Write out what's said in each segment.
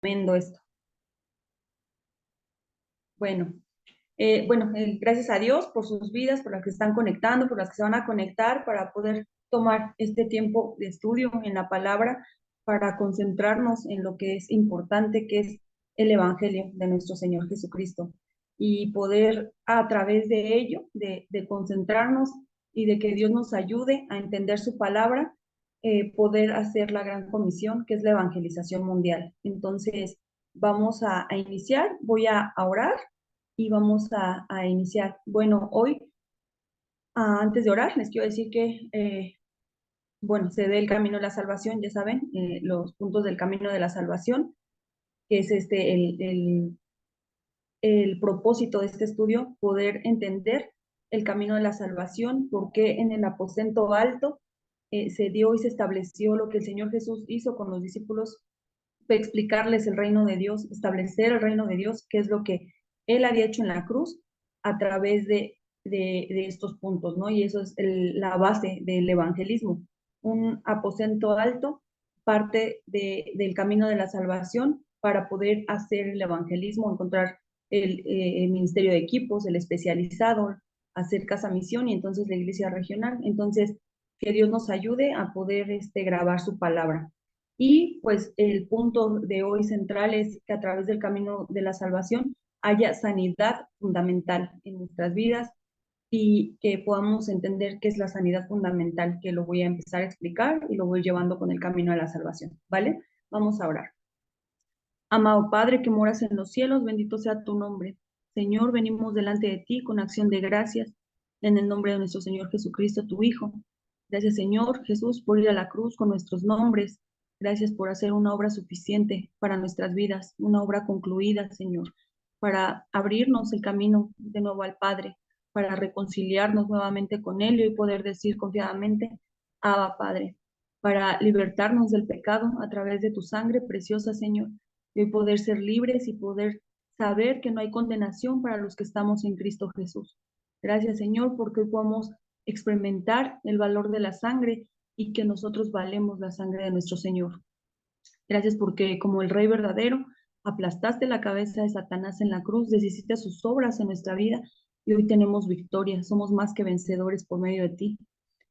Tremendo esto. Bueno, gracias a Dios por sus vidas, por las que están conectando, por las que se van a conectar para poder tomar este tiempo de estudio en la palabra, para concentrarnos en lo que es importante, que es el Evangelio de nuestro Señor Jesucristo, y poder a través de ello, de concentrarnos y de que Dios nos ayude a entender su palabra, poder hacer la gran comisión, que es la evangelización mundial. Entonces, vamos a iniciar, voy a orar y vamos a iniciar. Bueno, hoy, antes de orar, les quiero decir que, se ve el camino de la salvación, ya saben, los puntos del camino de la salvación, que es el propósito de este estudio, poder entender el camino de la salvación, porque en el aposento alto se dio y se estableció lo que el Señor Jesús hizo con los discípulos, explicarles el reino de Dios, establecer el reino de Dios, que es lo que Él había hecho en la cruz a través de estos puntos, ¿no? Y eso es la base del evangelismo. Un aposento alto, parte del camino de la salvación para poder hacer el evangelismo, encontrar el ministerio de equipos, el especializado, hacer casa misión y entonces la iglesia regional. Entonces, que Dios nos ayude a poder grabar su palabra. Y pues el punto de hoy central es que a través del camino de la salvación haya sanidad fundamental en nuestras vidas y que podamos entender qué es la sanidad fundamental, que lo voy a empezar a explicar y lo voy llevando con el camino de la salvación, ¿vale? Vamos a orar. Amado Padre que moras en los cielos, bendito sea tu nombre. Señor, venimos delante de ti con acción de gracias en el nombre de nuestro Señor Jesucristo, tu Hijo. Gracias, Señor Jesús, por ir a la cruz con nuestros nombres. Gracias por hacer una obra suficiente para nuestras vidas, una obra concluida, Señor, para abrirnos el camino de nuevo al Padre, para reconciliarnos nuevamente con Él y poder decir confiadamente, Abba, Padre, para libertarnos del pecado a través de tu sangre preciosa, Señor, de poder ser libres y poder saber que no hay condenación para los que estamos en Cristo Jesús. Gracias, Señor, porque hoy podemos experimentar el valor de la sangre y que nosotros valemos la sangre de nuestro Señor. Gracias porque como el Rey verdadero, aplastaste la cabeza de Satanás en la cruz, deshiciste sus obras en nuestra vida y hoy tenemos victoria. Somos más que vencedores por medio de ti.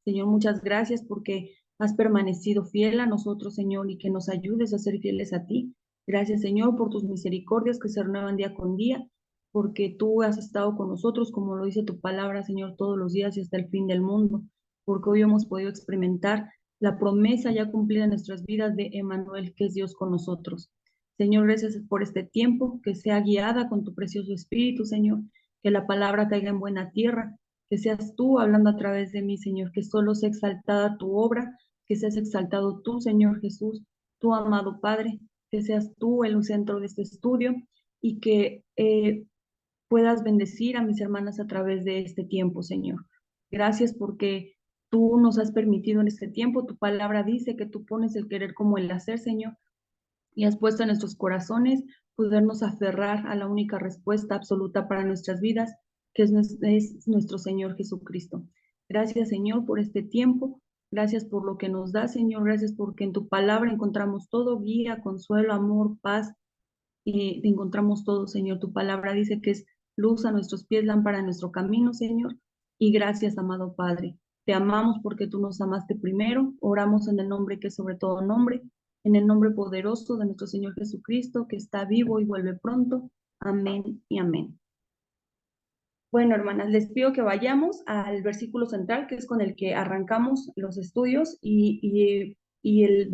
Señor, muchas gracias porque has permanecido fiel a nosotros, Señor, y que nos ayudes a ser fieles a ti. Gracias, Señor, por tus misericordias que se renuevan día con día, porque tú has estado con nosotros, como lo dice tu palabra, Señor, todos los días y hasta el fin del mundo, porque hoy hemos podido experimentar la promesa ya cumplida en nuestras vidas de Emmanuel, que es Dios con nosotros. Señor, gracias por este tiempo, que sea guiada con tu precioso Espíritu, Señor, que la palabra caiga en buena tierra, que seas tú hablando a través de mí, Señor, que solo sea exaltada tu obra, que seas exaltado tú, Señor Jesús, tu amado Padre, que seas tú el centro de este estudio y que puedas bendecir a mis hermanas a través de este tiempo, Señor. Gracias porque tú nos has permitido en este tiempo, tu palabra dice que tú pones el querer como el hacer, Señor, y has puesto en nuestros corazones podernos aferrar a la única respuesta absoluta para nuestras vidas, que es nuestro Señor Jesucristo. Gracias, Señor, por este tiempo. Gracias por lo que nos da, Señor. Gracias porque en tu palabra encontramos todo, guía, consuelo, amor, paz, y encontramos todo, Señor. Tu palabra dice que es luz a nuestros pies, lámpara a nuestro camino, Señor. Y gracias, amado Padre. Te amamos porque tú nos amaste primero. Oramos en el nombre que es sobre todo nombre, en el nombre poderoso de nuestro Señor Jesucristo, que está vivo y vuelve pronto. Amén y amén. Bueno, hermanas, les pido que vayamos al versículo central, que es con el que arrancamos los estudios, y el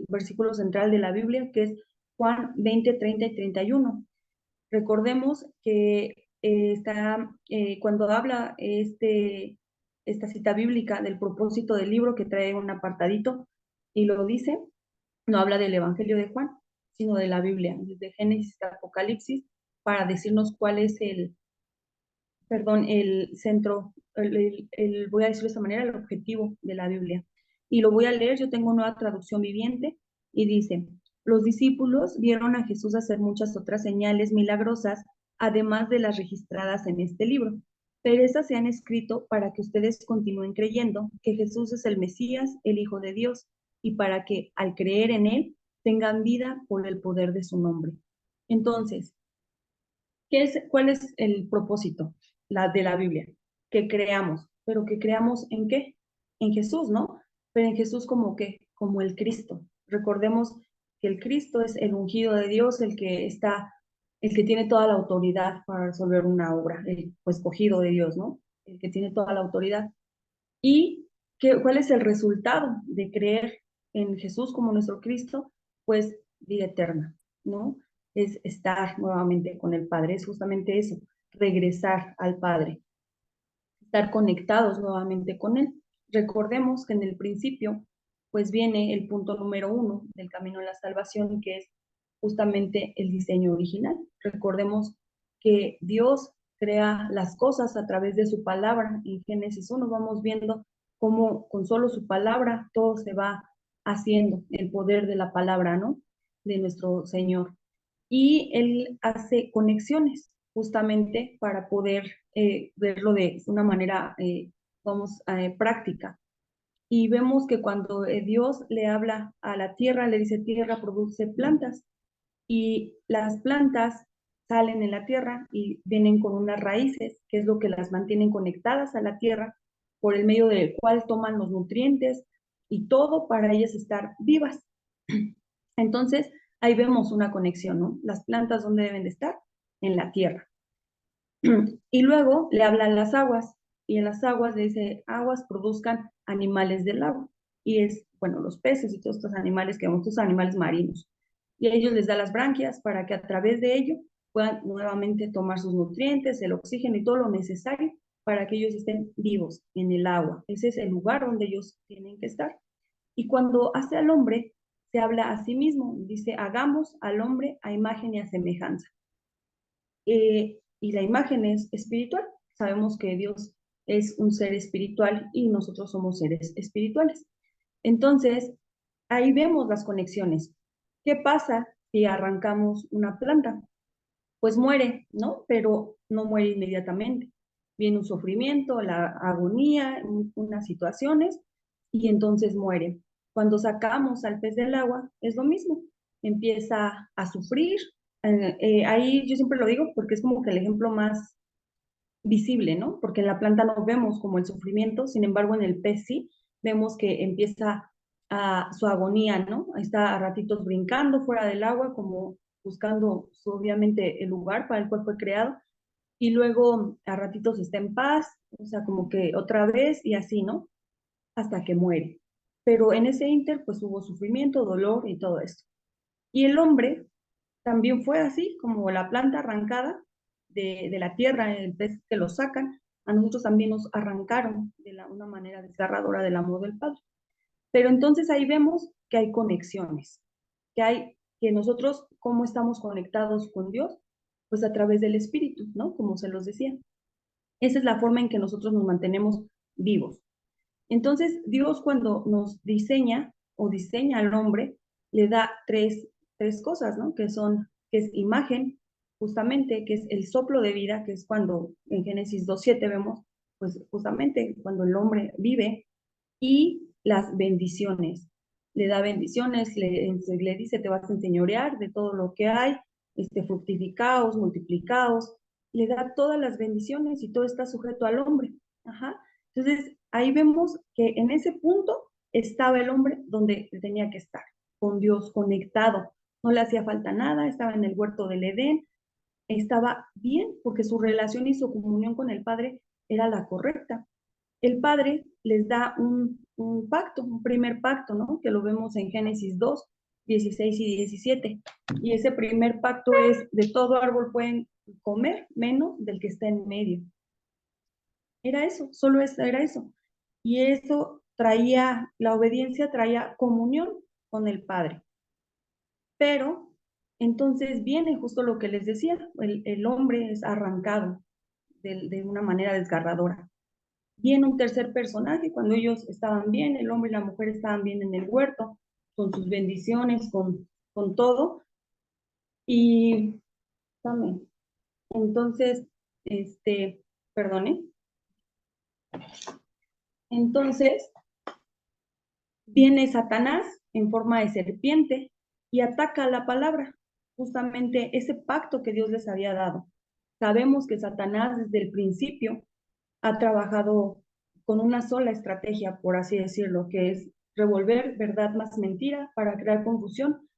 versículo central de la Biblia, que es Juan 20, 30 y 31. Recordemos que cuando habla esta cita bíblica del propósito del libro, que trae un apartadito y lo dice, no habla del Evangelio de Juan, sino de la Biblia, desde Génesis a Apocalipsis, para decirnos cuál es el centro, voy a decirlo de esta manera, el objetivo de la Biblia. Y lo voy a leer, yo tengo una traducción viviente y dice, los discípulos vieron a Jesús hacer muchas otras señales milagrosas, además de las registradas en este libro. Pero esas se han escrito para que ustedes continúen creyendo que Jesús es el Mesías, el Hijo de Dios, y para que, al creer en Él, tengan vida por el poder de su nombre. Entonces, ¿cuál es el propósito de la Biblia? Que creamos, pero que creamos ¿en qué? En Jesús, ¿no? Pero en Jesús como qué, como el Cristo. Recordemos que el Cristo es el ungido de Dios, el que tiene toda la autoridad para resolver una obra, el escogido de Dios, ¿no? El que tiene toda la autoridad. ¿Y cuál es el resultado de creer en Jesús como nuestro Cristo? Pues vida eterna, ¿no? Es estar nuevamente con el Padre, es justamente eso, regresar al Padre, estar conectados nuevamente con Él. Recordemos que en el principio, pues viene el punto número 1 del camino a la salvación, que es justamente el diseño original. Recordemos que Dios crea las cosas a través de su palabra. En Génesis 1 vamos viendo cómo con solo su palabra todo se va haciendo, el poder de la palabra, ¿no? De nuestro Señor. Y Él hace conexiones justamente para poder verlo de una manera, práctica. Y vemos que cuando Dios le habla a la tierra, le dice, tierra produce plantas, y las plantas salen en la tierra y vienen con unas raíces, que es lo que las mantienen conectadas a la tierra, por el medio del cual toman los nutrientes y todo para ellas estar vivas. Entonces, ahí vemos una conexión, ¿no? Las plantas, ¿dónde deben de estar? En la tierra. Y luego le hablan las aguas, y en las aguas le dice, aguas produzcan animales del agua. Y es, bueno, los peces y todos estos animales que vemos, estos animales marinos. Y a ellos les da las branquias para que a través de ello puedan nuevamente tomar sus nutrientes, el oxígeno y todo lo necesario para que ellos estén vivos en el agua. Ese es el lugar donde ellos tienen que estar. Y cuando hace al hombre, se habla a sí mismo, dice, hagamos al hombre a imagen y a semejanza. Y la imagen es espiritual. Sabemos que Dios es un ser espiritual y nosotros somos seres espirituales. Entonces, ahí vemos las conexiones. ¿Qué pasa si arrancamos una planta? Pues muere, ¿no? Pero no muere inmediatamente. Viene un sufrimiento, la agonía, unas situaciones, y entonces muere. Cuando sacamos al pez del agua, es lo mismo. Empieza a sufrir. Ahí yo siempre lo digo porque es como que el ejemplo más visible, ¿no? Porque en la planta no vemos como el sufrimiento, sin embargo en el pez sí, vemos que empieza su agonía, ¿no? Está a ratitos brincando fuera del agua, como buscando obviamente el lugar para el cual fue creado, y luego a ratitos está en paz, o sea, como que otra vez y así, ¿no? Hasta que muere. Pero en ese inter, pues hubo sufrimiento, dolor y todo esto. Y el hombre también fue así, como la planta arrancada de la tierra, el pez que lo sacan, a nosotros también nos arrancaron de una manera desgarradora del amor del Padre. Pero entonces ahí vemos que hay conexiones, que nosotros, ¿cómo estamos conectados con Dios? Pues a través del Espíritu, ¿no? Como se los decía. Esa es la forma en que nosotros nos mantenemos vivos. Entonces, Dios cuando nos diseña o diseña al hombre, le da tres cosas, ¿no? Que es imagen, justamente, que es el soplo de vida, que es cuando en Génesis 2:7 vemos, pues justamente cuando el hombre vive, y las bendiciones. Le da bendiciones, le dice, te vas a enseñorear de todo lo que hay, fructificaos, multiplicaos, le da todas las bendiciones y todo está sujeto al hombre. Ajá. Entonces, ahí vemos que en ese punto estaba el hombre donde tenía que estar, con Dios conectado. No le hacía falta nada, estaba en el huerto del Edén, estaba bien porque su relación y su comunión con el Padre era la correcta. El Padre les da un pacto, un primer pacto, ¿no? Que lo vemos en Génesis 2:16 y 17. Y ese primer pacto es, de todo árbol pueden comer, menos del que está en medio. Era eso, solo eso, era eso. Y eso traía, la obediencia traía comunión con el Padre. Pero entonces viene justo lo que les decía, el hombre es arrancado de una manera desgarradora. Viene un tercer personaje, cuando ellos estaban bien, el hombre y la mujer estaban bien en el huerto, con sus bendiciones, con todo. Y también, entonces, perdone, entonces viene Satanás en forma de serpiente y ataca la palabra, justamente ese pacto que Dios les había dado. Sabemos que Satanás desde el principio ha trabajado con una sola estrategia, por así decirlo, que es revolver verdad más mentira para crear confusión.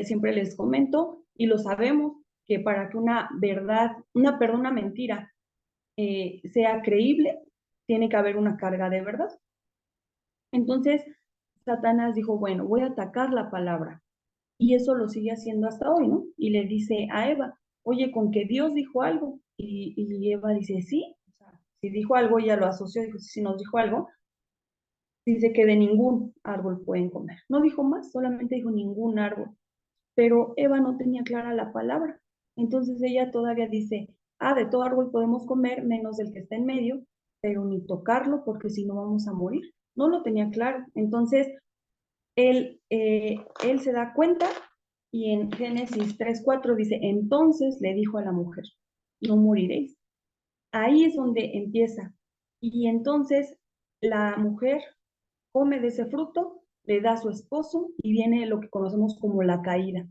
Siempre les comento, y lo sabemos, que para que una verdad, una mentira sea creíble, tiene que haber una carga de verdad. Entonces, Satanás dijo, bueno, voy a atacar la palabra. Y eso lo sigue haciendo hasta hoy, ¿no? Y le dice a Eva, oye, con que Dios dijo algo. Y Eva dice, sí, o sea, si dijo algo, ella lo asoció, dijo, si nos dijo algo, dice que de ningún árbol pueden comer. No dijo más, solamente dijo ningún árbol. Pero Eva no tenía clara la palabra. Entonces ella todavía dice, de todo árbol podemos comer, menos del que está en medio, pero ni tocarlo porque si no vamos a morir. No lo tenía claro. Entonces él se da cuenta y en Génesis 3:4 dice, entonces le dijo a la mujer, no moriréis. Ahí es donde empieza. Y entonces la mujer come de ese fruto, le da a su esposo y viene lo que conocemos como la caída.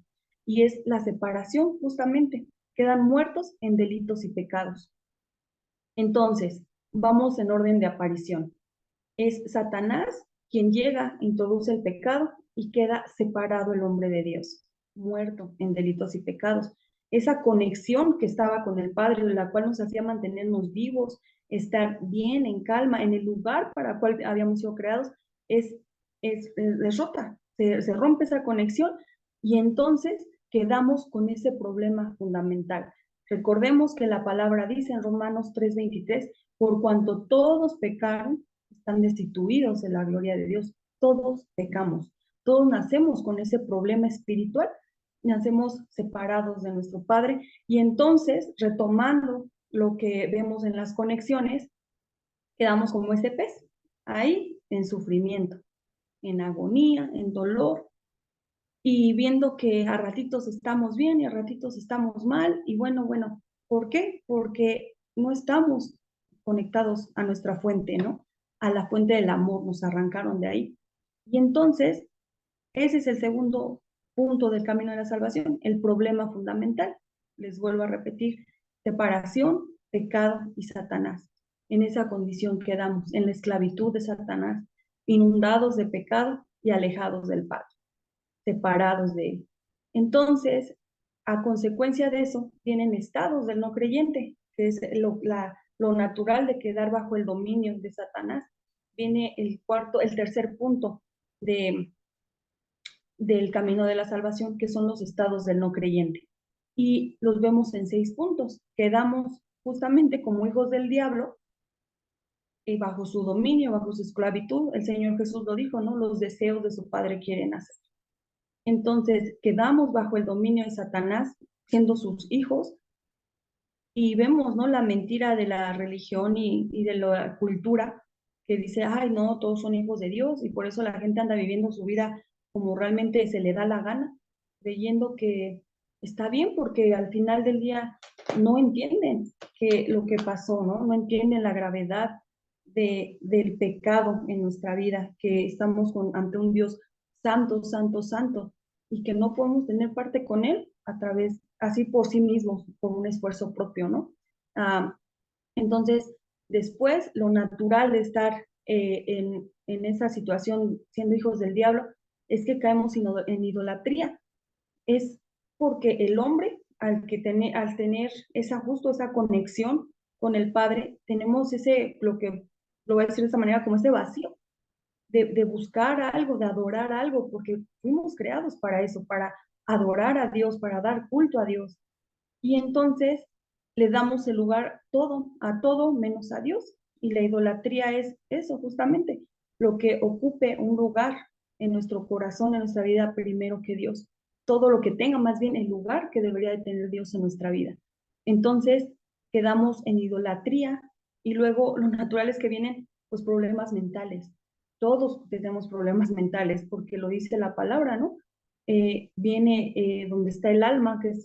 Y es la separación justamente. Quedan muertos en delitos y pecados. Entonces, vamos en orden de aparición. Es Satanás quien llega, introduce el pecado y queda separado el hombre de Dios, muerto en delitos y pecados. Esa conexión que estaba con el Padre, de la cual nos hacía mantenernos vivos, estar bien, en calma, en el lugar para el cual habíamos sido creados, es rota, se rompe esa conexión y entonces quedamos con ese problema fundamental. Recordemos que la palabra dice en Romanos 3:23, por cuanto todos pecaron, están destituidos de la gloria de Dios. Todos pecamos, todos nacemos con ese problema espiritual, nacemos separados de nuestro Padre y entonces, retomando lo que vemos en las conexiones, quedamos como ese pez, ahí en sufrimiento, en agonía, en dolor, y viendo que a ratitos estamos bien y a ratitos estamos mal, y bueno, ¿por qué? Porque no estamos conectados a nuestra fuente, ¿no? A la fuente del amor, nos arrancaron de ahí. Y entonces, ese es el segundo punto del camino de la salvación, el problema fundamental. Les vuelvo a repetir, separación, pecado y Satanás. En esa condición quedamos, en la esclavitud de Satanás, inundados de pecado y alejados del Padre, separados de él. Entonces, a consecuencia de eso, vienen estados del no creyente, que es lo natural de quedar bajo el dominio de Satanás. Viene el tercer punto del camino de la salvación, que son los estados del no creyente. Y los vemos en 6 puntos. Quedamos justamente como hijos del diablo, y bajo su dominio, bajo su esclavitud. El Señor Jesús lo dijo, ¿no? Los deseos de su Padre quieren hacer. Entonces, quedamos bajo el dominio de Satanás, siendo sus hijos, y vemos, ¿no? La mentira de la religión y de la cultura que dice, ay, no, todos son hijos de Dios, y por eso la gente anda viviendo su vida como realmente se le da la gana, creyendo que está bien, porque al final del día no entienden lo que pasó, ¿no? No entienden la gravedad del pecado en nuestra vida, que estamos ante un Dios santo, santo, santo, y que no podemos tener parte con Él a través, así por sí mismos, por un esfuerzo propio, ¿no? Ah, entonces, después, lo natural de estar en esa situación siendo hijos del diablo es que caemos en idolatría. Es porque el hombre, al tener esa conexión con el Padre, tenemos lo voy a decir de esa manera, como ese vacío de buscar algo, de adorar algo, porque fuimos creados para eso, para adorar a Dios, para dar culto a Dios. Y entonces le damos el lugar a todo menos a Dios. Y la idolatría es eso, justamente, lo que ocupe un lugar en nuestro corazón, en nuestra vida, primero que Dios. Todo lo que tenga más bien el lugar que debería de tener Dios en nuestra vida. Entonces quedamos en idolatría y luego lo natural es que vienen pues problemas mentales. Todos tenemos problemas mentales porque lo dice la palabra, ¿no? Viene donde está el alma, que es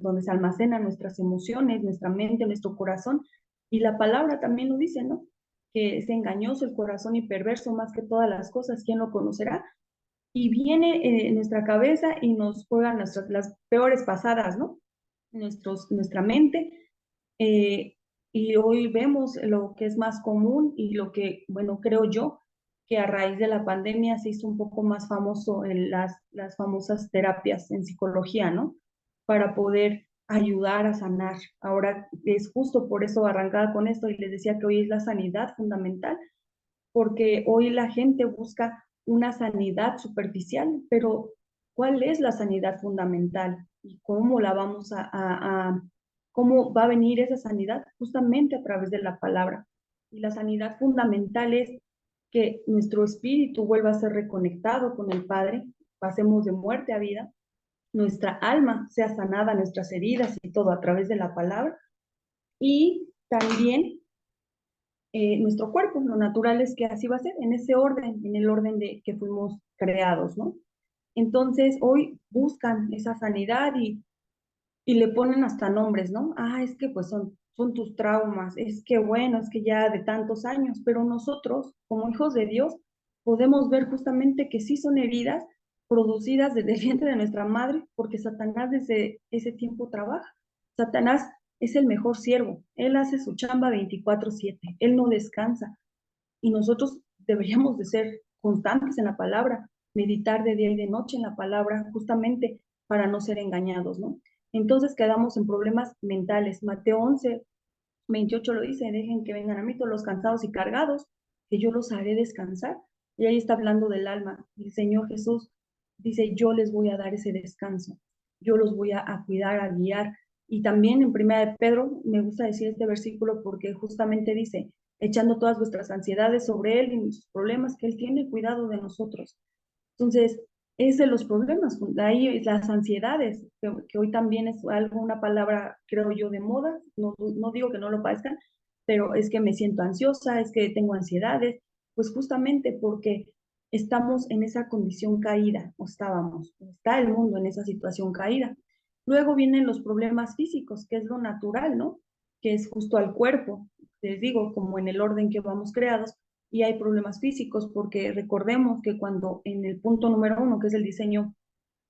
donde se almacenan nuestras emociones, nuestra mente, nuestro corazón, y la palabra también lo dice, ¿no? Que es engañoso el corazón y perverso más que todas las cosas, ¿quién lo conocerá? y viene en nuestra cabeza y nos juega las peores pasadas, ¿no? Nuestra mente. eh, y hoy vemos lo que es más común y lo que, bueno, creo yo, que a raíz de la pandemia se hizo un poco más famoso en las famosas terapias en psicología, ¿no? Para poder ayudar a sanar. Ahora es justo por eso arrancada con esto y les decía que hoy es la sanidad fundamental, porque hoy la gente busca una sanidad superficial, pero ¿cuál es la sanidad fundamental? ¿Y cómo la vamos cómo va a venir esa sanidad? Justamente a través de la palabra. Y la sanidad fundamental es que nuestro espíritu vuelva a ser reconectado con el Padre, pasemos de muerte a vida, nuestra alma sea sanada, nuestras heridas y todo a través de la palabra, y también nuestro cuerpo. Lo natural es que así va a ser, en ese orden, en el orden de que fuimos creados, ¿no? Entonces, hoy buscan esa sanidad y le ponen hasta nombres, ¿no? Ah, es que pues son tus traumas, es que bueno, es que ya de tantos años, pero nosotros, como hijos de Dios, podemos ver justamente que sí son heridas producidas desde el vientre de nuestra madre, porque Satanás desde ese tiempo trabaja. Satanás es el mejor siervo, él hace su chamba 24/7, él no descansa, y nosotros deberíamos de ser constantes en la palabra, meditar de día y de noche en la palabra, justamente para no ser engañados, ¿no? Entonces quedamos en problemas mentales. Mateo 11:28 lo dice: dejen que vengan a mí todos los cansados y cargados, que yo los haré descansar. Y ahí está hablando del alma. Y el Señor Jesús dice: yo les voy a dar ese descanso, yo los voy a cuidar, a guiar. Y también en Primera de Pedro me gusta decir este versículo porque justamente dice: echando todas vuestras ansiedades sobre Él y sus problemas, que Él tiene cuidado de nosotros. Entonces, es de los problemas, ahí las ansiedades, que hoy también es algo, una palabra, creo yo, de moda, no digo que no lo parezcan, pero es que me siento ansiosa, es que tengo ansiedades, pues justamente porque estamos en esa condición caída, o estábamos, está el mundo en esa situación caída. Luego vienen los problemas físicos, que es lo natural, ¿no? Que es justo al cuerpo, les digo, como en el orden que vamos creados, y hay problemas físicos, porque recordemos que cuando en el punto número 1, que es el diseño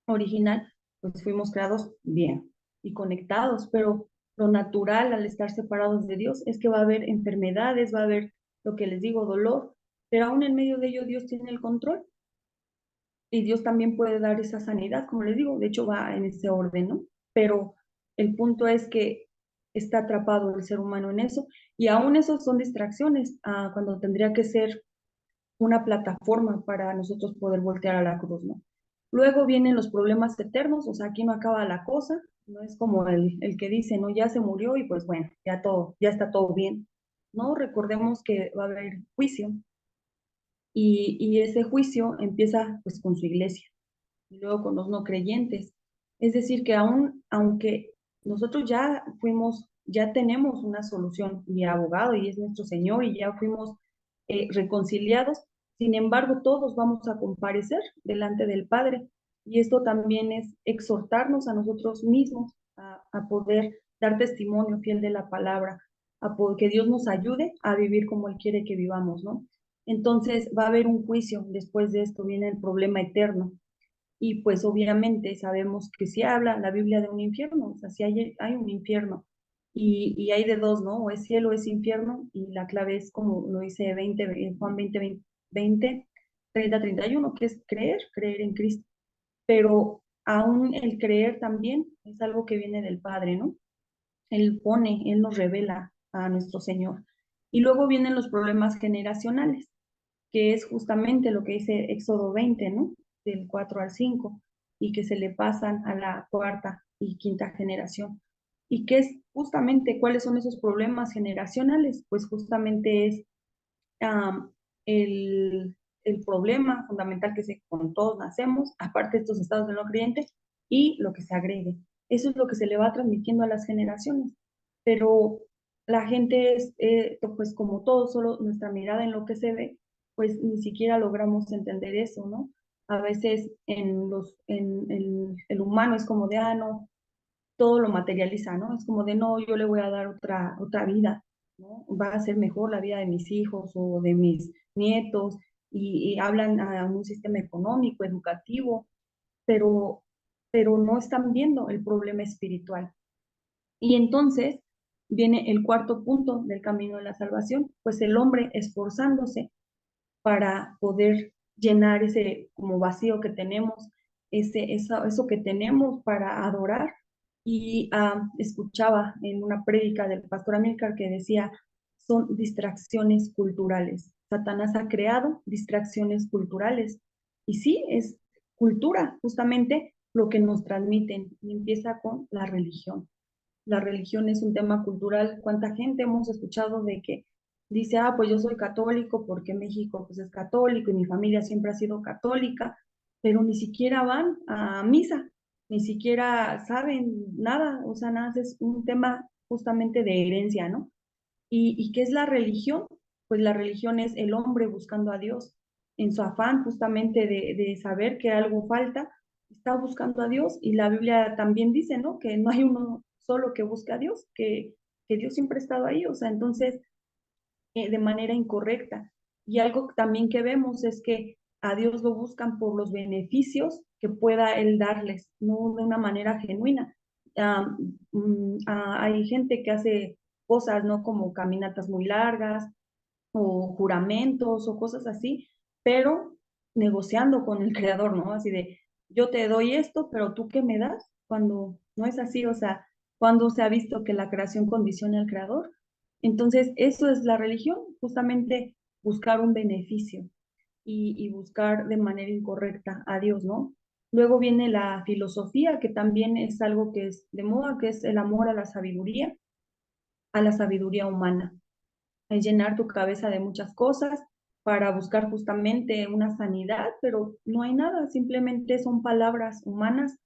original, pues fuimos creados bien y conectados, pero lo natural al estar separados de Dios es que va a haber enfermedades, va a haber, lo que les digo, dolor, pero aún en medio de ello Dios tiene el control y Dios también puede dar esa sanidad, como les digo, de hecho va en ese orden, ¿no? Pero el punto es que está atrapado el ser humano en eso, y aún eso son distracciones, cuando tendría que ser una plataforma para nosotros poder voltear a la cruz, ¿no? Luego vienen los problemas eternos, o sea, aquí no acaba la cosa, no es como el que dice, no, ya se murió y pues bueno, ya todo, ya está todo bien. No, recordemos que va a haber juicio, y ese juicio empieza pues con su iglesia y luego con los no creyentes. Es decir, que aún, aunque nosotros ya fuimos, ya tenemos una solución y abogado y es nuestro Señor y ya fuimos reconciliados, sin embargo, todos vamos a comparecer delante del Padre. Y esto también es exhortarnos a nosotros mismos a poder dar testimonio fiel de la palabra, que Dios nos ayude a vivir como Él quiere que vivamos, ¿no? Entonces va a haber un juicio, después de esto viene el problema eterno, y pues obviamente sabemos que si habla la Biblia de un infierno, o sea, si hay un infierno, y hay de dos, ¿no? O es cielo o es infierno, y la clave es como lo dice Juan 20, 30, 31, que es creer en Cristo. Pero aún el creer también es algo que viene del Padre, ¿no? Él nos revela a nuestro Señor. Y luego vienen los problemas generacionales, que es justamente lo que dice Éxodo 20, ¿no? Del 4 al 5, y que se le pasan a la cuarta y quinta generación. ¿Y qué es justamente, cuáles son esos problemas generacionales? Pues justamente es um, el, el problema fundamental que con todos nacemos, aparte de estos estados de no creyente, y lo que se agregue. Eso es lo que se le va transmitiendo a las generaciones. Pero la gente es, pues como todo, solo nuestra mirada en lo que se ve, pues ni siquiera logramos entender eso, ¿no? A veces en el humano es como de, no, todo lo materializa, ¿no? Es como de, no, yo le voy a dar otra vida, ¿no? Va a ser mejor la vida de mis hijos o de mis nietos, y hablan a un sistema económico, educativo, pero, pero no están viendo el problema espiritual. Y entonces viene el cuarto punto del camino de la salvación, pues el hombre esforzándose para poder llenar ese como vacío que tenemos, eso que tenemos para adorar. Y escuchaba en una prédica del pastor Amílcar que decía, son distracciones culturales. Satanás ha creado distracciones culturales. Y sí, es cultura, justamente lo que nos transmiten. Y empieza con la religión. La religión es un tema cultural. ¿Cuánta gente hemos escuchado de que dice, pues yo soy católico porque México pues es católico y mi familia siempre ha sido católica, pero ni siquiera van a misa, ni siquiera saben nada, o sea, nada, es un tema justamente de herencia, ¿no? ¿Y qué es la religión? Pues la religión es el hombre buscando a Dios. En su afán justamente de saber que algo falta, está buscando a Dios. Y la Biblia también dice, ¿no? Que no hay uno solo que busque a Dios, que Dios siempre ha estado ahí. O sea, entonces, de manera incorrecta. Y algo también que vemos es que a Dios lo buscan por los beneficios que pueda Él darles, no de una manera genuina. Hay gente que hace cosas, ¿no? Como caminatas muy largas o juramentos o cosas así, pero negociando con el creador, ¿no? Así de, yo te doy esto, pero tú qué me das, cuando no es así, o sea, cuando se ha visto que la creación condiciona al creador. Entonces, eso es la religión, justamente buscar un beneficio y buscar de manera incorrecta a Dios, ¿no? Luego viene la filosofía, que también es algo que es de moda, que es el amor a la sabiduría humana, es llenar tu cabeza de muchas cosas para buscar justamente una sanidad, pero no hay nada, simplemente son palabras humanas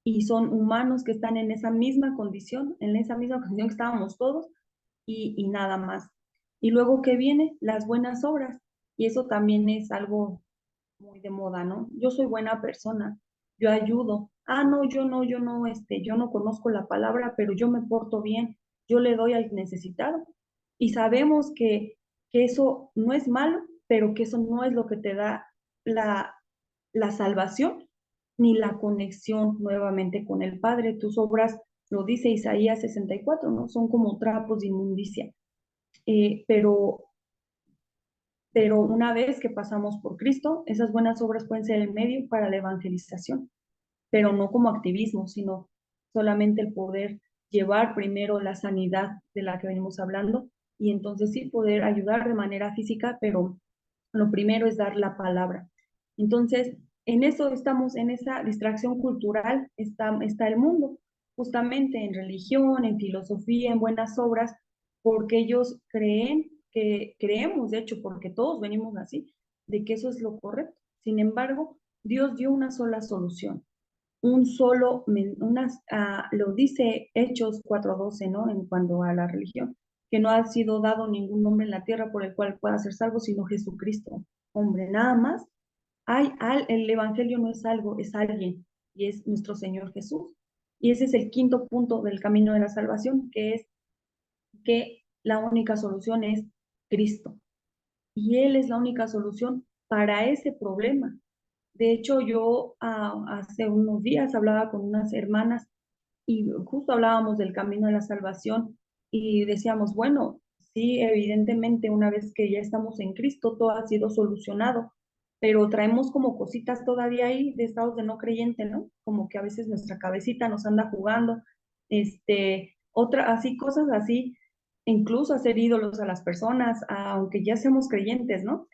y son humanos que están en esa misma condición que estábamos todos y nada más. Y luego que viene las buenas obras, y eso también es algo muy de moda, ¿no? Yo soy buena persona, yo ayudo. No, yo no conozco la palabra, pero yo me porto bien, yo le doy al necesitado. Y sabemos que eso no es malo, pero que eso no es lo que te da la, la salvación ni la conexión nuevamente con el Padre. Tus obras, lo dice Isaías 64, ¿no? Son como trapos de inmundicia. Eh, pero pero una vez que pasamos por Cristo, esas buenas obras pueden ser el medio para la evangelización, pero no como activismo, sino solamente el poder llevar primero la sanidad de la que venimos hablando y entonces sí poder ayudar de manera física, pero lo primero es dar la palabra. Entonces, en eso estamos, en esa distracción cultural está el mundo, justamente en religión, en filosofía, en buenas obras, porque ellos creemos, de hecho, porque todos venimos así, de que eso es lo correcto. Sin embargo, Dios dio una sola solución, lo dice Hechos 4:12, ¿no? En cuanto a la religión, que no ha sido dado ningún nombre en la tierra por el cual pueda ser salvo, sino Jesucristo, hombre, nada más. El evangelio no es algo, es alguien, y es nuestro Señor Jesús. Y ese es el quinto punto del camino de la salvación, que es que la única solución es Cristo. Y Él es la única solución para ese problema. De hecho, yo hace unos días hablaba con unas hermanas y justo hablábamos del camino de la salvación y decíamos, bueno, sí, evidentemente una vez que ya estamos en Cristo, todo ha sido solucionado, pero traemos como cositas todavía ahí de estados de no creyente, ¿no? Como que a veces nuestra cabecita nos anda jugando, así, cosas así, incluso hacer ídolos a las personas, aunque ya seamos creyentes, ¿no?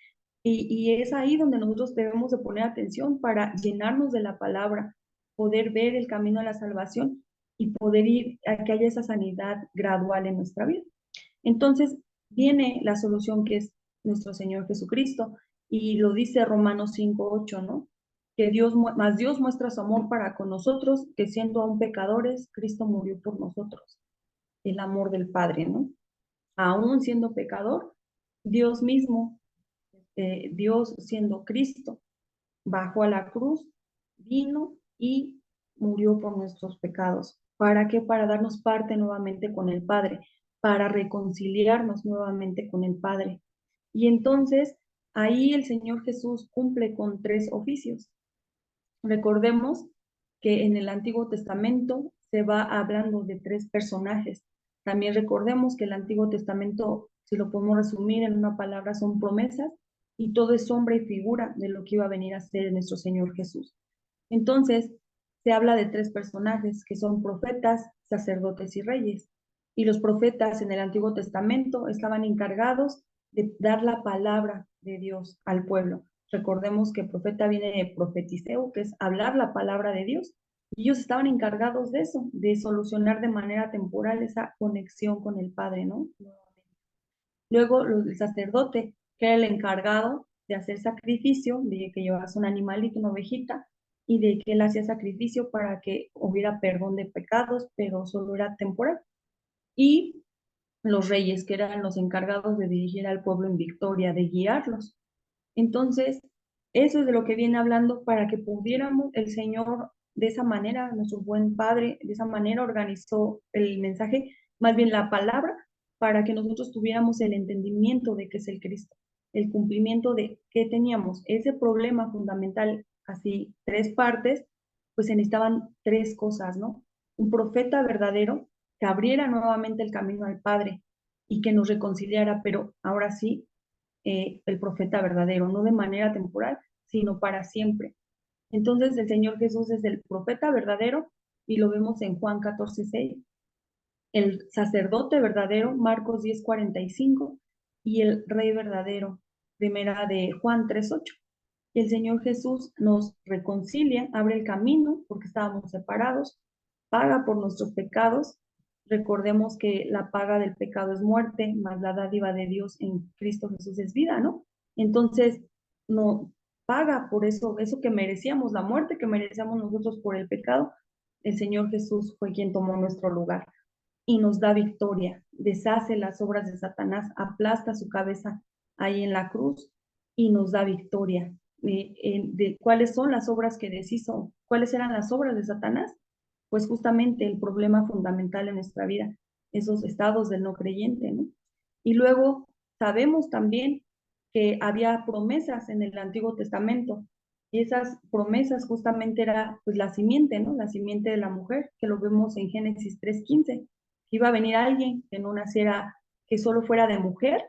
Y es ahí donde nosotros debemos de poner atención para llenarnos de la palabra, poder ver el camino de la salvación y poder ir a que haya esa sanidad gradual en nuestra vida. Entonces viene la solución que es nuestro Señor Jesucristo y lo dice Romanos 5:8, ¿no? Que Dios muestra su amor para con nosotros, que siendo aún pecadores, Cristo murió por nosotros. El amor del Padre, ¿no? Aún siendo pecador, Dios mismo, Dios siendo Cristo, bajó a la cruz, vino y murió por nuestros pecados. ¿Para qué? Para darnos parte nuevamente con el Padre, para reconciliarnos nuevamente con el Padre. Y entonces Ahí el Señor Jesús cumple con tres oficios. Recordemos que en el Antiguo Testamento se va hablando de tres personajes. También recordemos que el Antiguo Testamento, si lo podemos resumir en una palabra, son promesas y todo es sombra y figura de lo que iba a venir a ser nuestro Señor Jesús. Entonces, se habla de tres personajes que son profetas, sacerdotes y reyes. Y los profetas en el Antiguo Testamento estaban encargados de dar la palabra de Dios al pueblo. Recordemos que profeta viene de profetiseo, que es hablar la palabra de Dios. Y ellos estaban encargados de eso, de solucionar de manera temporal esa conexión con el Padre, ¿no? Luego el sacerdote, que era el encargado de hacer sacrificio, de que llevas un animalito, una ovejita, y de que él hacía sacrificio para que hubiera perdón de pecados, pero solo era temporal. Y los reyes, que eran los encargados de dirigir al pueblo en victoria, de guiarlos. Entonces, eso es de lo que viene hablando para que pudiéramos, el Señor, de esa manera, nuestro buen Padre, de esa manera organizó el mensaje, más bien la palabra, para que nosotros tuviéramos el entendimiento de que es el Cristo, el cumplimiento de que teníamos ese problema fundamental, así tres partes, pues se necesitaban tres cosas, ¿no? Un profeta verdadero que abriera nuevamente el camino al Padre y que nos reconciliara, pero ahora sí el profeta verdadero, no de manera temporal, sino para siempre. Entonces el Señor Jesús es el profeta verdadero y lo vemos en Juan 14:6, el sacerdote verdadero, Marcos 10:45, y el rey verdadero, primera de Juan 3:8. Y el Señor Jesús nos reconcilia, abre el camino porque estábamos separados, paga por nuestros pecados. Recordemos que la paga del pecado es muerte, más la dádiva de Dios en Cristo Jesús es vida, ¿no? Entonces, no paga por eso, eso que merecíamos, la muerte que merecíamos nosotros por el pecado, el Señor Jesús fue quien tomó nuestro lugar y nos da victoria, deshace las obras de Satanás, aplasta su cabeza ahí en la cruz y nos da victoria. De cuáles son las obras que deshizo, cuáles eran las obras de Satanás, pues justamente el problema fundamental en nuestra vida, esos estados del no creyente, ¿no? Y luego sabemos también que había promesas en el Antiguo Testamento, y esas promesas justamente era pues la simiente, ¿no? La simiente de la mujer, que lo vemos en Génesis 3:15, que iba a venir alguien que no naciera, que solo fuera de mujer,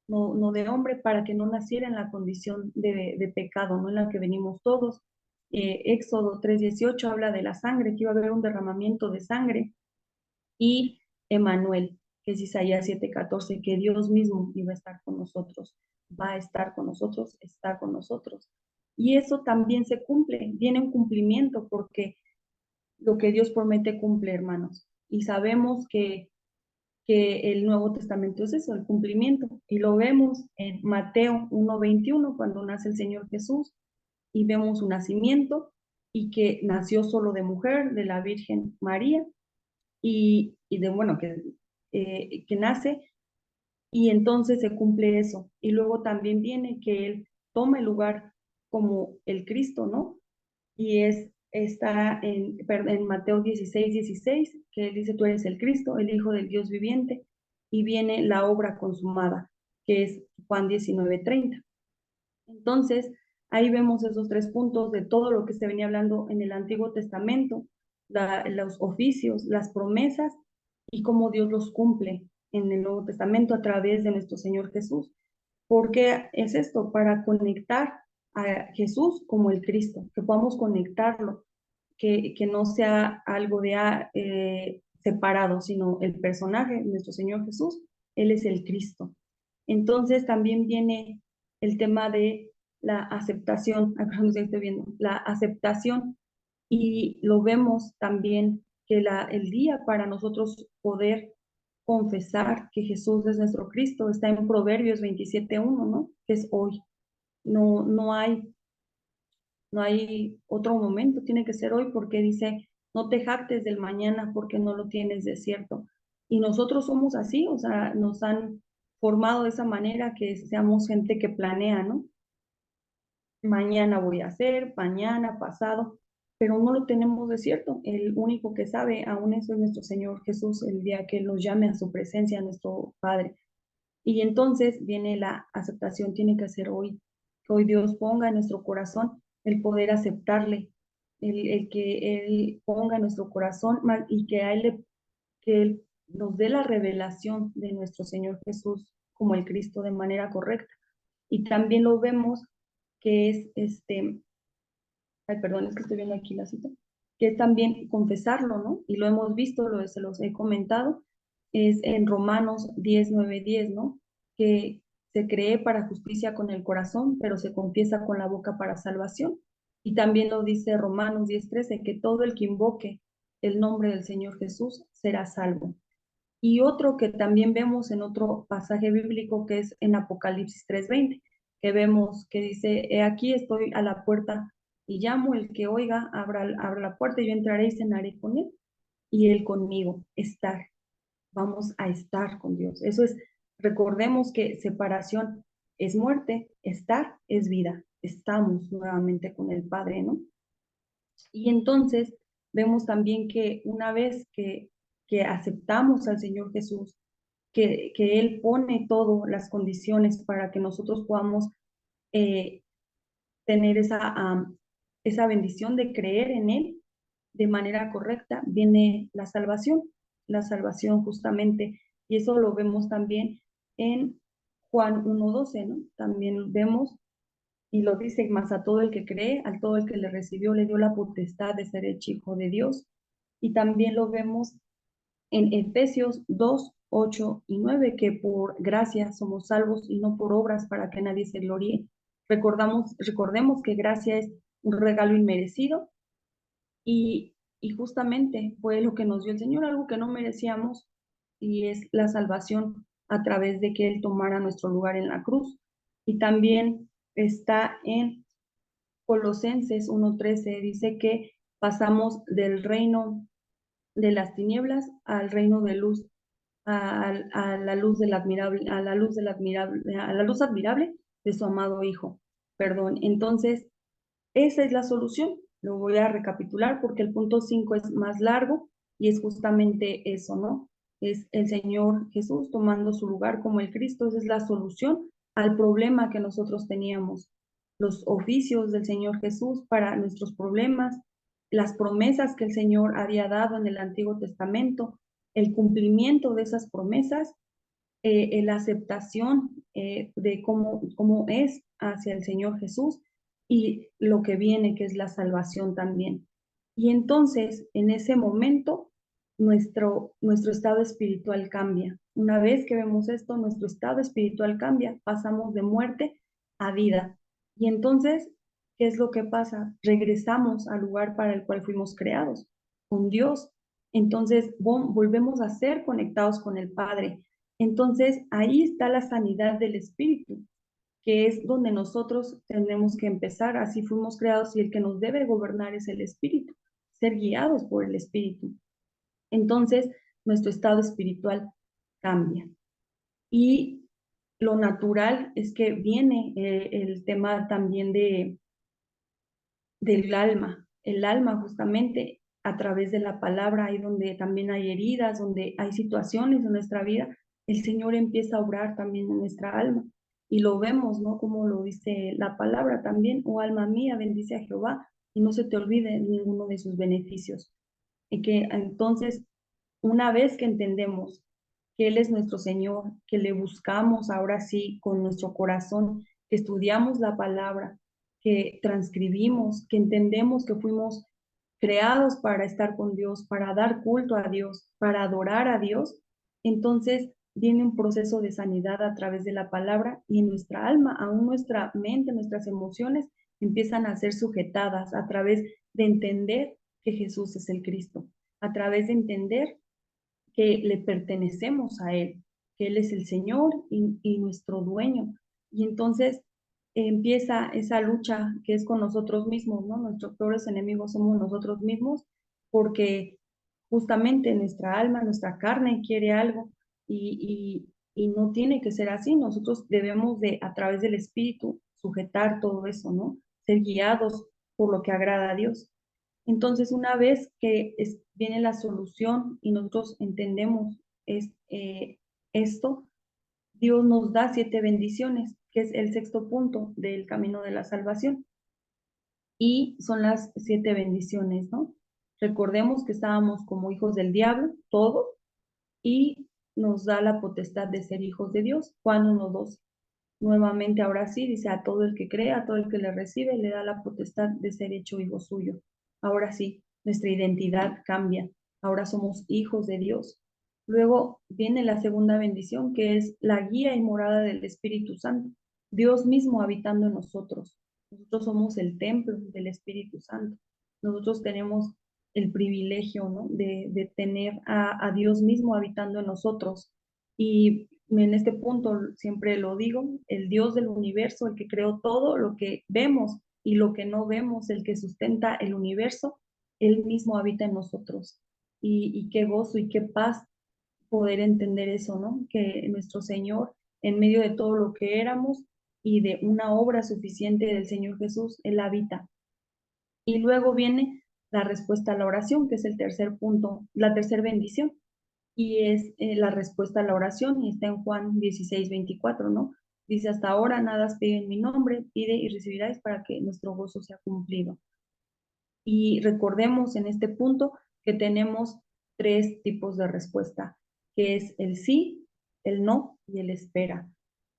no de hombre, para que no naciera en la condición de pecado, ¿no? En la que venimos todos. Éxodo 3:18 habla de la sangre, que iba a haber un derramamiento de sangre, y Emanuel, que es Isaías 7:14, que Dios mismo iba a estar con nosotros, va a estar con nosotros, está con nosotros. Y eso también se cumple, viene un cumplimiento, porque lo que Dios promete cumple, hermanos. Y sabemos que el Nuevo Testamento es eso, el cumplimiento. Y lo vemos en Mateo 1:21, cuando nace el Señor Jesús, y vemos su nacimiento, y que nació solo de mujer, de la Virgen María, y de, bueno, que nace, y entonces se cumple eso. Y luego también viene que Él toma el lugar como el Cristo, ¿no? Y está en Mateo 16:16, que Él dice, tú eres el Cristo, el Hijo del Dios viviente, y viene la obra consumada, que es Juan 19:30. Entonces, ahí vemos esos tres puntos de todo lo que se venía hablando en el Antiguo Testamento, los oficios, las promesas y cómo Dios los cumple en el Nuevo Testamento a través de nuestro Señor Jesús. ¿Por qué es esto? Para conectar a Jesús como el Cristo, que podamos conectarlo, que no sea algo de separado, sino el personaje, nuestro Señor Jesús, Él es el Cristo. Entonces también viene el tema de la aceptación, estoy viendo, la aceptación, y lo vemos también que el día para nosotros poder confesar que Jesús es nuestro Cristo está en Proverbios 27:1, ¿no? Que es hoy. No, no hay otro momento, tiene que ser hoy, porque dice, no te jactes del mañana porque no lo tienes de cierto. Y nosotros somos así, o sea, nos han formado de esa manera que seamos gente que planea, ¿no? Mañana voy a hacer, mañana, pasado, pero no lo tenemos de cierto. El único que sabe aún eso es nuestro Señor Jesús, el día que Él nos llame a su presencia, a nuestro Padre. Y entonces viene la aceptación, tiene que ser hoy. que hoy Dios ponga en nuestro corazón el poder aceptarle, el que Él ponga en nuestro corazón y que que Él nos dé la revelación de nuestro Señor Jesús como el Cristo de manera correcta. Y también lo vemos que es ay, perdón, es que estoy viendo aquí la cita, que es también confesarlo, ¿no? Y lo hemos visto, se los he comentado, es en Romanos 10, 9, 10, ¿no? Que se cree para justicia con el corazón, pero se confiesa con la boca para salvación. Y también lo dice Romanos 10, 13, que todo el que invoque el nombre del Señor Jesús será salvo. Y otro que también vemos en otro pasaje bíblico que es en Apocalipsis 3:20, que vemos que dice, he aquí estoy a la puerta y llamo, el que oiga, abra la puerta y yo entraré y cenaré con él y él conmigo, estar. Vamos a estar con Dios. Eso es, recordemos que separación es muerte, estar es vida. Estamos nuevamente con el Padre, ¿no? Y entonces vemos también que una vez que aceptamos al Señor Jesús, que Él pone todas las condiciones para que nosotros podamos eh, tener esa bendición de creer en Él de manera correcta, viene la salvación justamente, y eso lo vemos también en Juan 1:12, ¿no? También vemos, y lo dice, más a todo el que cree, a todo el que le recibió, le dio la potestad de ser hecho hijo de Dios, y también lo vemos en Efesios 2:8 y 9, que por gracia somos salvos y no por obras para que nadie se gloríe. Recordemos que gracia es un regalo inmerecido y justamente fue lo que nos dio el Señor, algo que no merecíamos, y es la salvación a través de que Él tomara nuestro lugar en la cruz. Y también está en Colosenses 1:13, dice que pasamos del reino de las tinieblas al reino de luz, a la luz del admirable, a la luz del admirable, a la luz admirable de su amado Hijo. Perdón. Entonces, esa es la solución. Lo voy a recapitular porque el punto 5 es más largo y es justamente eso, ¿no? Es el Señor Jesús tomando su lugar como el Cristo. Esa es la solución al problema que nosotros teníamos. Los oficios del Señor Jesús para nuestros problemas, las promesas que el Señor había dado en el Antiguo Testamento, el cumplimiento de esas promesas, la aceptación de cómo es hacia el Señor Jesús y lo que viene, que es la salvación también. Y entonces, en ese momento, nuestro estado espiritual cambia. Una vez que vemos esto, nuestro estado espiritual cambia, pasamos de muerte a vida. Y entonces, ¿qué es lo que pasa? Regresamos al lugar para el cual fuimos creados, con Dios. Entonces, volvemos a ser conectados con el Padre. Entonces, ahí está la sanidad del espíritu, que es donde nosotros tenemos que empezar. Así fuimos creados y el que nos debe gobernar es el espíritu, ser guiados por el espíritu. Entonces, nuestro estado espiritual cambia. Y lo natural es que viene el tema también del alma. El alma justamente a través de la palabra, ahí donde también hay heridas, donde hay situaciones en nuestra vida, el Señor empieza a obrar también en nuestra alma. Y lo vemos, ¿no? Como lo dice la palabra también, oh alma mía, bendice a Jehová y no se te olvide ninguno de sus beneficios. Y que entonces, una vez que entendemos que Él es nuestro Señor, que le buscamos ahora sí con nuestro corazón, que estudiamos la palabra, que transcribimos, que entendemos que fuimos creados para estar con Dios, para dar culto a Dios, para adorar a Dios, entonces viene un proceso de sanidad a través de la palabra y en nuestra alma, aún nuestra mente, nuestras emociones empiezan a ser sujetadas a través de entender que Jesús es el Cristo, a través de entender que le pertenecemos a Él, que Él es el Señor y nuestro dueño. Y entonces empieza esa lucha que es con nosotros mismos, ¿no? Nuestros peores enemigos somos nosotros mismos, porque justamente nuestra alma, nuestra carne quiere algo y no tiene que ser así. Nosotros debemos de, a través del Espíritu, sujetar todo eso, ¿no? Ser guiados por lo que agrada a Dios. Entonces, una vez que viene la solución y nosotros entendemos esto, Dios nos da 7 bendiciones, que es el sexto punto del camino de la salvación. Y son las 7 bendiciones, ¿no? Recordemos que estábamos como hijos del diablo, todos, y nos da la potestad de ser hijos de Dios. Juan 1:12. Nuevamente, ahora sí, dice, a todo el que cree, a todo el que le recibe, le da la potestad de ser hecho hijo suyo. Ahora sí, nuestra identidad cambia. Ahora somos hijos de Dios. Luego viene la segunda bendición, que es la guía y morada del Espíritu Santo. Dios mismo habitando en nosotros. Nosotros somos el templo del Espíritu Santo. Nosotros tenemos el privilegio, ¿no?, de tener a Dios mismo habitando en nosotros. Y en este punto siempre lo digo, el Dios del universo, el que creó todo lo que vemos y lo que no vemos, el que sustenta el universo, Él mismo habita en nosotros. Y qué gozo y qué paz poder entender eso, ¿no? Que nuestro Señor, en medio de todo lo que éramos y de una obra suficiente del Señor Jesús, Él habita. Y luego viene la respuesta a la oración, que es el tercer punto, la tercera bendición, y es la respuesta a la oración, y está en Juan 16:24, ¿no? Dice, hasta ahora nada has pedido en mi nombre, pide y recibirás para que nuestro gozo sea cumplido. Y recordemos en este punto que tenemos 3 tipos de respuesta, que es el sí, el no y el espera.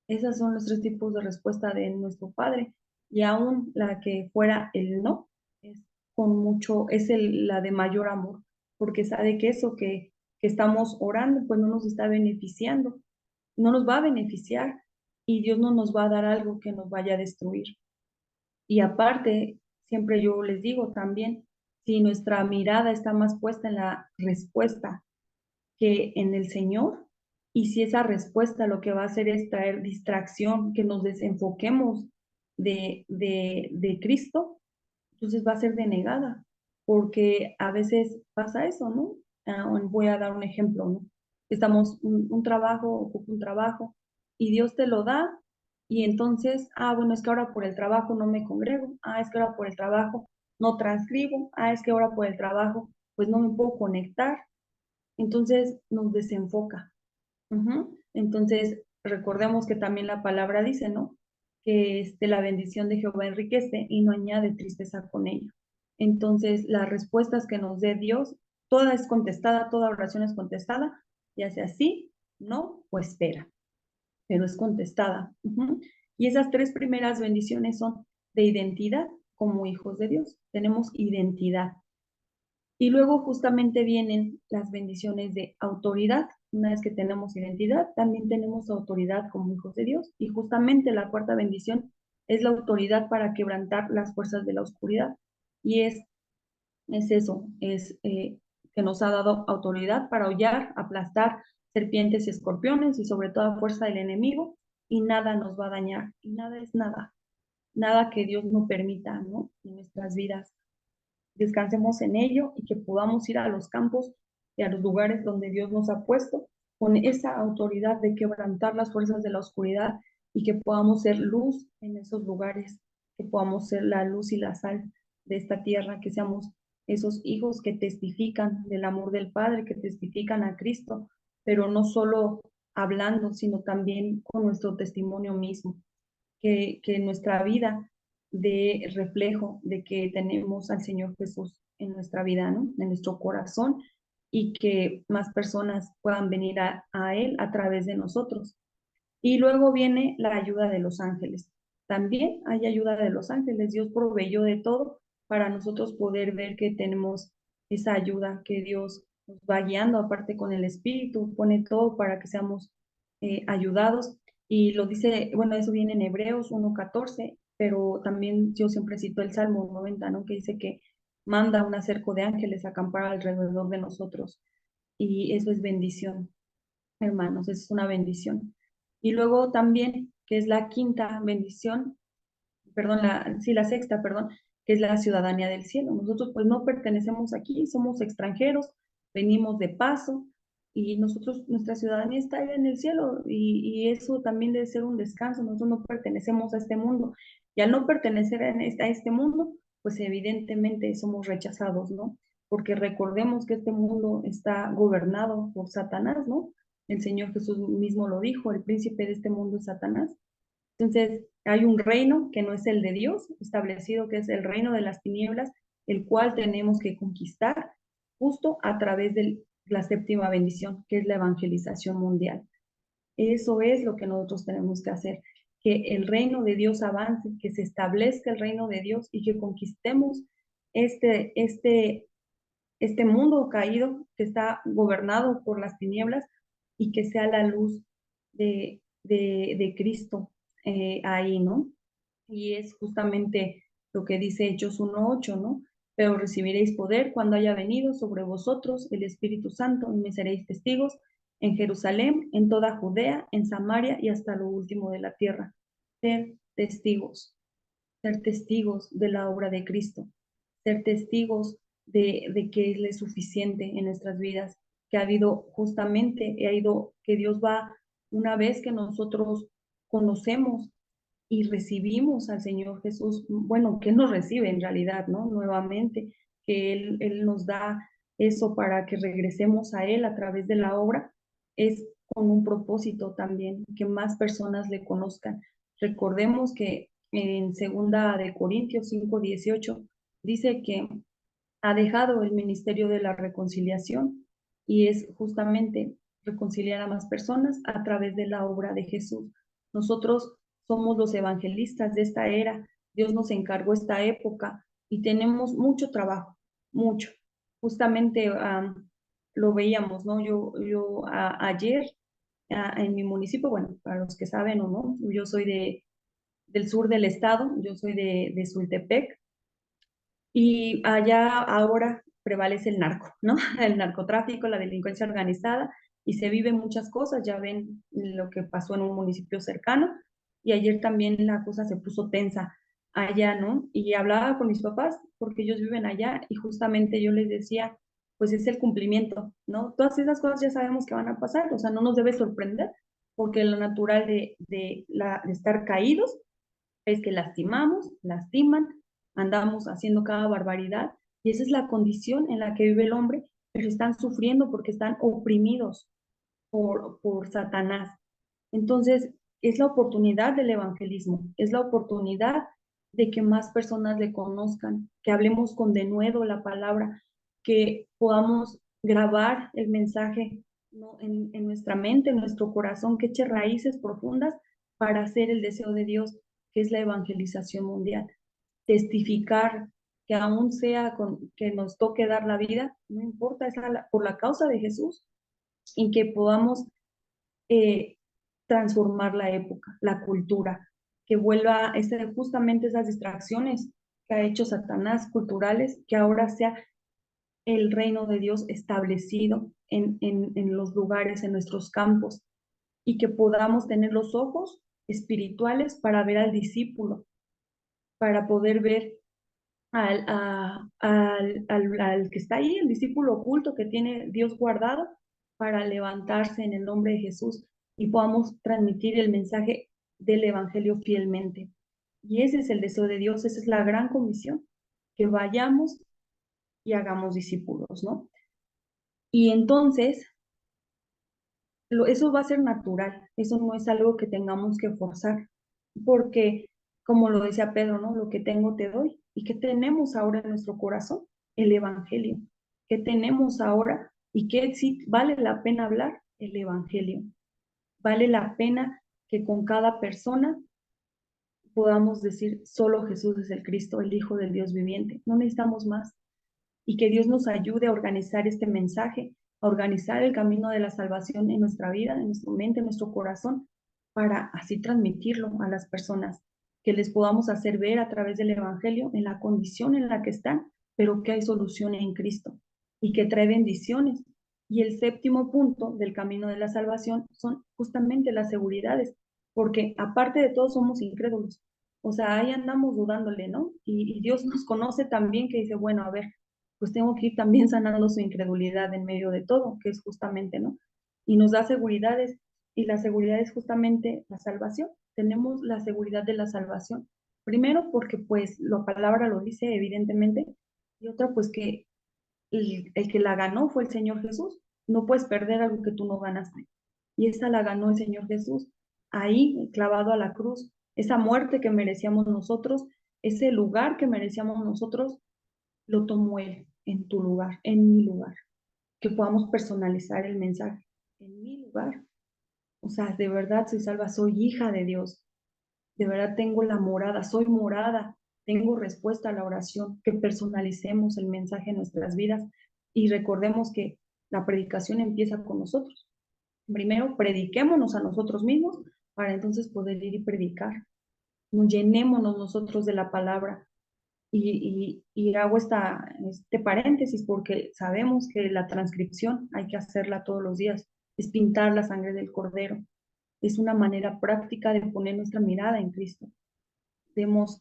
Esos son los 3 tipos de respuesta de nuestro Padre. Y aún la que fuera el no, es con mucho, es la de mayor amor, porque sabe que eso que estamos orando, pues no nos está beneficiando, no nos va a beneficiar y Dios no nos va a dar algo que nos vaya a destruir. Y aparte, siempre yo les digo también, si nuestra mirada está más puesta en la respuesta que en el Señor, y si esa respuesta lo que va a hacer es traer distracción, que nos desenfoquemos de Cristo, entonces va a ser denegada, porque a veces pasa eso, ¿no? Voy a dar un ejemplo, ¿no? Estamos un trabajo, ocupo un trabajo, y Dios te lo da, y entonces, bueno, es que ahora por el trabajo no me congrego, es que ahora por el trabajo no transcribo, es que ahora por el trabajo pues no me puedo conectar, entonces nos desenfoca. Entonces, recordemos que también la palabra dice, ¿no? Que la bendición de Jehová enriquece y no añade tristeza con ello. Entonces, las respuestas que nos dé Dios, toda es contestada, toda oración es contestada, ya sea sí, no o espera, pero es contestada. Y esas 3 primeras bendiciones son de identidad como hijos de Dios. Tenemos identidad. Y luego justamente vienen las bendiciones de autoridad. Una vez que tenemos identidad, también tenemos autoridad como hijos de Dios. Y justamente la cuarta bendición es la autoridad para quebrantar las fuerzas de la oscuridad. Y es eso, es que nos ha dado autoridad para hollar, aplastar serpientes y escorpiones y sobre toda fuerza del enemigo. Y nada nos va a dañar. Y nada es nada. Nada que Dios no permita, ¿no?, en nuestras vidas. Descansemos en ello y que podamos ir a los campos y a los lugares donde Dios nos ha puesto con esa autoridad de quebrantar las fuerzas de la oscuridad y que podamos ser luz en esos lugares, que podamos ser la luz y la sal de esta tierra, que seamos esos hijos que testifican del amor del Padre, que testifican a Cristo, pero no solo hablando, sino también con nuestro testimonio mismo, que nuestra vida de reflejo de que tenemos al Señor Jesús en nuestra vida, ¿no?, en nuestro corazón, y que más personas puedan venir a Él a través de nosotros. Y luego viene la ayuda de los ángeles. También hay ayuda de los ángeles. Dios proveyó de todo para nosotros poder ver que tenemos esa ayuda, que Dios nos va guiando, aparte con el Espíritu, pone todo para que seamos ayudados. Y lo dice, bueno, eso viene en Hebreos 1:14, pero también yo siempre cito el Salmo 90, ¿no?, que dice que manda un acerco de ángeles a acampar alrededor de nosotros. Y eso es bendición, hermanos, es una bendición. Y luego también, que es la quinta bendición, perdón, la sexta, perdón, que es la ciudadanía del cielo. Nosotros pues no pertenecemos aquí, somos extranjeros, venimos de paso y nosotros, nuestra ciudadanía está allá en el cielo y eso también debe ser un descanso. Nosotros no pertenecemos a este mundo y al no pertenecer a este mundo, pues evidentemente somos rechazados, ¿no? Porque recordemos que este mundo está gobernado por Satanás, ¿no? El Señor Jesús mismo lo dijo, el príncipe de este mundo es Satanás. Entonces, hay un reino que no es el de Dios, establecido que es el reino de las tinieblas, el cual tenemos que conquistar justo a través de la séptima bendición, que es la evangelización mundial. Eso es lo que nosotros tenemos que hacer, que el reino de Dios avance, que se establezca el reino de Dios y que conquistemos este, este, este mundo caído que está gobernado por las tinieblas y que sea la luz de Cristo ahí, ¿no? Y es justamente lo que dice Hechos 1:8, ¿no? Pero recibiréis poder cuando haya venido sobre vosotros el Espíritu Santo y me seréis testigos en Jerusalén, en toda Judea, en Samaria y hasta lo último de la tierra. Ser testigos de la obra de Cristo, ser testigos de que Él es suficiente en nuestras vidas, que ha habido justamente, que Dios va, una vez que nosotros conocemos y recibimos al Señor Jesús, bueno, que Él nos recibe en realidad, ¿no? Nuevamente, que Él nos da eso para que regresemos a Él a través de la obra, es con un propósito también, que más personas le conozcan. Recordemos que en segunda de Corintios 5:18 dice que ha dejado el ministerio de la reconciliación y es justamente reconciliar a más personas a través de la obra de Jesús. Nosotros somos los evangelistas de esta era, Dios nos encargó esta época y tenemos mucho trabajo, mucho. Justamente lo veíamos, ¿no? Ayer en mi municipio, bueno, para los que saben o no, yo soy del sur del estado, yo soy de Sultepec, y allá ahora prevalece el narco, ¿no? El narcotráfico, la delincuencia organizada, y se viven muchas cosas. Ya ven lo que pasó en un municipio cercano, y ayer también la cosa se puso tensa allá, ¿no? Y hablaba con mis papás, porque ellos viven allá, y justamente yo les decía, pues es el cumplimiento, ¿no? Todas esas cosas ya sabemos que van a pasar, o sea, no nos debe sorprender, porque lo natural de estar caídos es que lastimamos, lastiman, andamos haciendo cada barbaridad y esa es la condición en la que vive el hombre, pero están sufriendo porque están oprimidos por Satanás. Entonces, es la oportunidad del evangelismo, es la oportunidad de que más personas le conozcan, que hablemos con denuedo la palabra, que podamos grabar el mensaje, ¿no? en nuestra mente, en nuestro corazón, que eche raíces profundas para hacer el deseo de Dios, que es la evangelización mundial. Testificar que aún sea que nos toque dar la vida, no importa, es por la causa de Jesús, y que podamos eh, transformar la época, la cultura, que vuelva justamente esas distracciones que ha hecho Satanás culturales, que ahora sea el reino de Dios establecido en los lugares, en nuestros campos, y que podamos tener los ojos espirituales para ver al discípulo, para poder ver al que está ahí, el discípulo oculto que tiene Dios guardado, para levantarse en el nombre de Jesús y podamos transmitir el mensaje del Evangelio fielmente. Y ese es el deseo de Dios, esa es la gran comisión, que vayamos y hagamos discípulos, ¿no? Y entonces, eso va a ser natural, eso no es algo que tengamos que forzar, porque como lo decía Pedro, ¿no? Lo que tengo te doy. ¿Y qué tenemos ahora en nuestro corazón? El Evangelio. ¿Qué tenemos ahora? ¿Y qué sí vale la pena hablar? El Evangelio. Vale la pena que con cada persona podamos decir, solo Jesús es el Cristo, el Hijo del Dios viviente. No necesitamos más. Y que Dios nos ayude a organizar este mensaje, a organizar el camino de la salvación en nuestra vida, en nuestra mente, en nuestro corazón, para así transmitirlo a las personas, que les podamos hacer ver a través del Evangelio en la condición en la que están, pero que hay solución en Cristo y que trae bendiciones. Y el séptimo punto del camino de la salvación son justamente las seguridades, porque aparte de todo somos incrédulos. O sea, ahí andamos dudándole, ¿no? Y Dios nos conoce también que dice, bueno, a ver, pues tengo que ir también sanando su incredulidad en medio de todo, que es justamente, ¿no? Y nos da seguridades, y la seguridad es justamente la salvación. Tenemos la seguridad de la salvación. Primero, porque pues la palabra lo dice evidentemente, y otra, pues que el que la ganó fue el Señor Jesús. No puedes perder algo que tú no ganaste. Y esa la ganó el Señor Jesús, ahí clavado a la cruz, Esa muerte que merecíamos nosotros, ese lugar que merecíamos nosotros, lo tomó Él en tu lugar, en mi lugar. Que podamos personalizar el mensaje en mi lugar. O sea, de verdad soy salva, soy hija de Dios. De verdad tengo la morada, soy morada. Tengo respuesta a la oración. Que personalicemos el mensaje en nuestras vidas y recordemos que la predicación empieza con nosotros. Primero, prediquémonos a nosotros mismos para entonces poder ir y predicar. Llenémonos nosotros de la palabra. Y hago este paréntesis porque sabemos que la transcripción hay que hacerla todos los días. Es pintar la sangre del cordero. Es una manera práctica de poner nuestra mirada en Cristo. Tomemos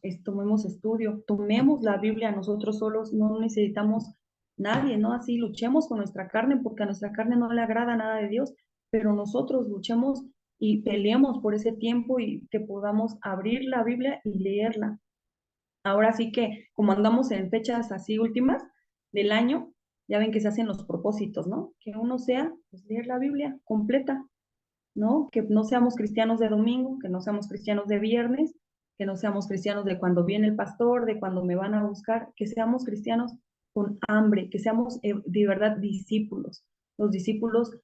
estudio, tomemos la Biblia nosotros solos, no necesitamos nadie, ¿no? Así luchemos con nuestra carne porque a nuestra carne no le agrada nada de Dios, pero nosotros luchemos y peleemos por ese tiempo y que podamos abrir la Biblia y leerla. Ahora sí que, como andamos en fechas así últimas del año, ya ven que se hacen los propósitos, ¿no? Que uno sea, pues, leer la Biblia completa, ¿no? Que no seamos cristianos de domingo, que no seamos cristianos de viernes, que no seamos cristianos de cuando viene el pastor, de cuando me van a buscar, que seamos cristianos con hambre, que seamos de verdad discípulos. Los discípulos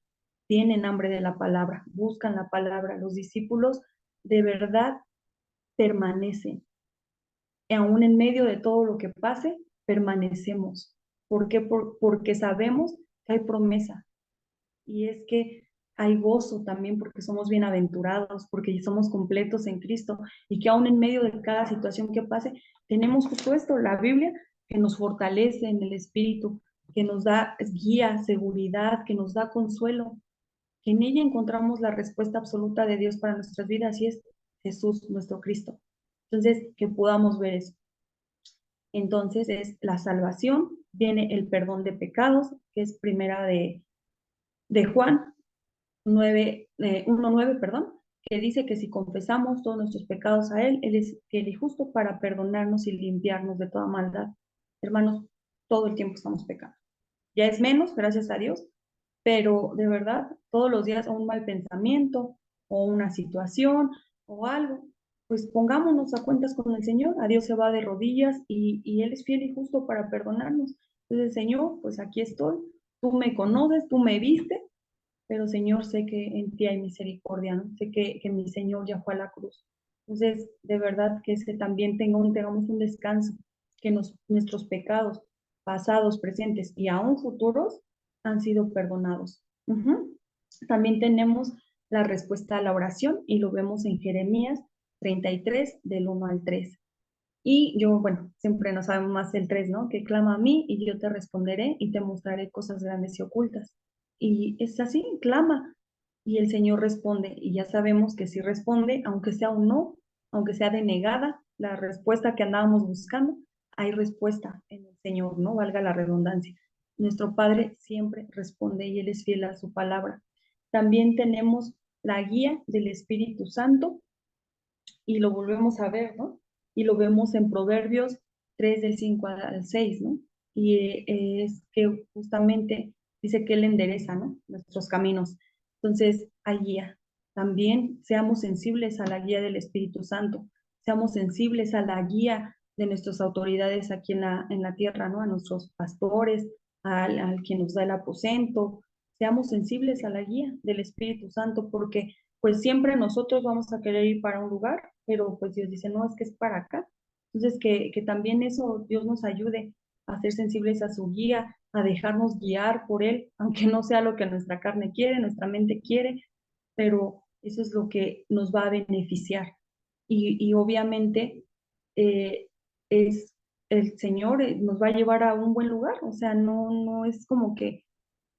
tienen hambre de la palabra, buscan la palabra. Los discípulos de verdad permanecen. Y aún en medio de todo lo que pase, permanecemos. ¿Por qué? Porque sabemos que hay promesa. Y es que hay gozo también porque somos bienaventurados, porque somos completos en Cristo y que aún en medio de cada situación que pase, tenemos justo esto, la Biblia, que nos fortalece en el espíritu, que nos da guía, seguridad, que nos da consuelo, que en ella encontramos la respuesta absoluta de Dios para nuestras vidas y es Jesús, nuestro Cristo. Entonces, que podamos ver eso. Entonces es la salvación, viene el perdón de pecados, que es primera de Juan 1:9, perdón, que dice que si confesamos todos nuestros pecados a Él, Él es fiel y justo para perdonarnos y limpiarnos de toda maldad. Hermanos, todo el tiempo estamos pecando. Ya es menos, gracias a Dios, pero de verdad, todos los días un mal pensamiento o una situación o algo, pues pongámonos a cuentas con el Señor, a Dios se va de rodillas y Él es fiel y justo para perdonarnos. Entonces, Señor, pues aquí estoy, tú me conoces, tú me viste, pero Señor, sé que en ti hay misericordia, ¿no? Sé que mi Señor ya fue a la cruz. Entonces, de verdad que también tengamos un descanso, que nuestros pecados pasados, presentes y aún futuros han sido perdonados. También tenemos la respuesta a la oración y lo vemos en Jeremías 33, del 1 al 3. Y yo, bueno, siempre no sabemos más el 3, ¿no? Que clama a mí y yo te responderé y te mostraré cosas grandes y ocultas. Y es así, clama. Y el Señor responde. Y ya sabemos que si responde, aunque sea un no, aunque sea denegada la respuesta que andábamos buscando, hay respuesta en el Señor, ¿no? Valga la redundancia. Nuestro Padre siempre responde y Él es fiel a su palabra. También tenemos la guía del Espíritu Santo y lo volvemos a ver, ¿no? Y lo vemos en Proverbios 3 del 5 al 6, ¿no? Y es que justamente dice que Él endereza, ¿no? Nuestros caminos. Entonces, hay guía. También seamos sensibles a la guía del Espíritu Santo, seamos sensibles a la guía de nuestras autoridades aquí en la tierra, ¿no? A nuestros pastores, al quien nos da el aposento, seamos sensibles a la guía del Espíritu Santo, porque pues siempre nosotros vamos a querer ir para un lugar, pero pues Dios dice, no, es que es para acá. Entonces, que también eso Dios nos ayude a ser sensibles a su guía, a dejarnos guiar por Él, aunque no sea lo que nuestra carne quiere, nuestra mente quiere, pero eso es lo que nos va a beneficiar. Y obviamente eh, es el Señor nos va a llevar a un buen lugar, o sea, no es como que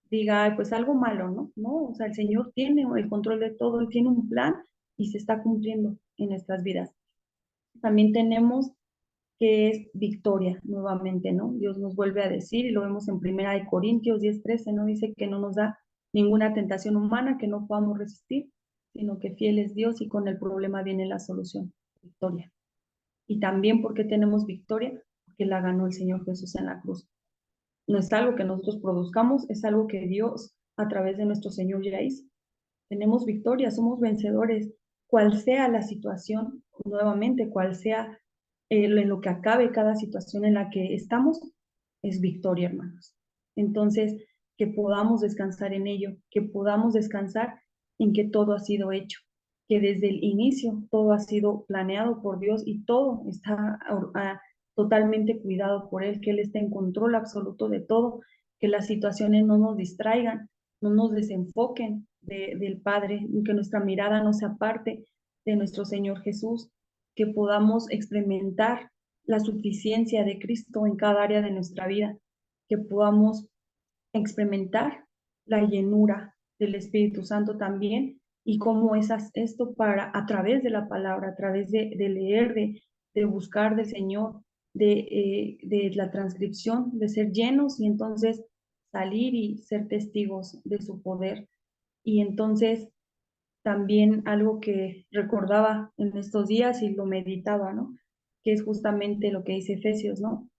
diga, "Ay, pues algo malo, ¿no? No, o sea, el Señor tiene el control de todo, Él tiene un plan y se está cumpliendo en nuestras vidas. También tenemos que es victoria nuevamente, ¿no? Dios nos vuelve a decir, y lo vemos en Primera de Corintios 10:13, ¿no? Dice que no nos da ninguna tentación humana que no podamos resistir, sino que fiel es Dios y con el problema viene la solución, victoria. Y también porque tenemos victoria, porque la ganó el Señor Jesús en la cruz. No es algo que nosotros produzcamos, es algo que Dios a través de nuestro Señor ya hizo. Tenemos victoria, somos vencedores. cual sea la situación, nuevamente, cual sea en lo que acabe cada situación en la que estamos, es victoria, hermanos. Entonces, que podamos descansar en ello, que podamos descansar en que todo ha sido hecho, que desde el inicio todo ha sido planeado por Dios y todo está totalmente cuidado por Él, que Él está en control absoluto de todo, que las situaciones no nos distraigan, no nos desenfoquen del Padre, que nuestra mirada no se aparte de nuestro Señor Jesús, que podamos experimentar la suficiencia de Cristo en cada área de nuestra vida, que podamos experimentar la llenura del Espíritu Santo también y cómo es esto para a través de la palabra, a través de leer, de buscar del Señor, de la transcripción, de ser llenos y entonces salir y ser testigos de su poder. Y entonces también algo que recordaba en estos días y lo meditaba, ¿no? Que es justamente lo que dice Efesios, ¿no?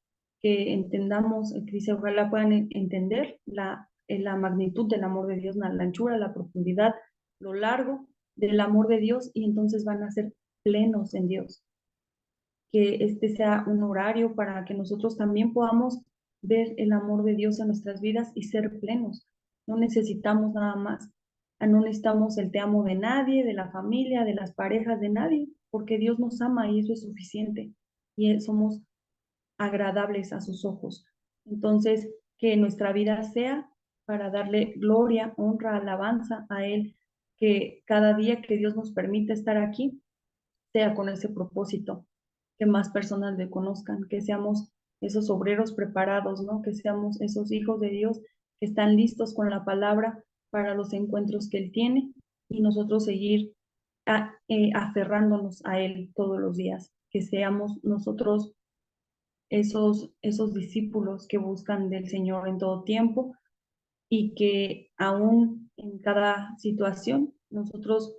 Que entendamos, que dice, ojalá puedan entender la magnitud del amor de Dios, la anchura, la profundidad, lo largo del amor de Dios y entonces van a ser plenos en Dios. Que este sea un horario para que nosotros también podamos ver el amor de Dios en nuestras vidas y ser plenos. No necesitamos nada más. No necesitamos el te amo de nadie, de la familia, de las parejas, de nadie, porque Dios nos ama y eso es suficiente. Y somos agradables a sus ojos. Entonces, que nuestra vida sea para darle gloria, honra, alabanza a Él, que cada día que Dios nos permite estar aquí, sea con ese propósito, que más personas le conozcan, que seamos esos obreros preparados, ¿no? Que seamos esos hijos de Dios que están listos con la palabra para los encuentros que Él tiene y nosotros seguir aferrándonos a Él todos los días, que seamos nosotros esos discípulos que buscan del Señor en todo tiempo y que aún en cada situación nosotros,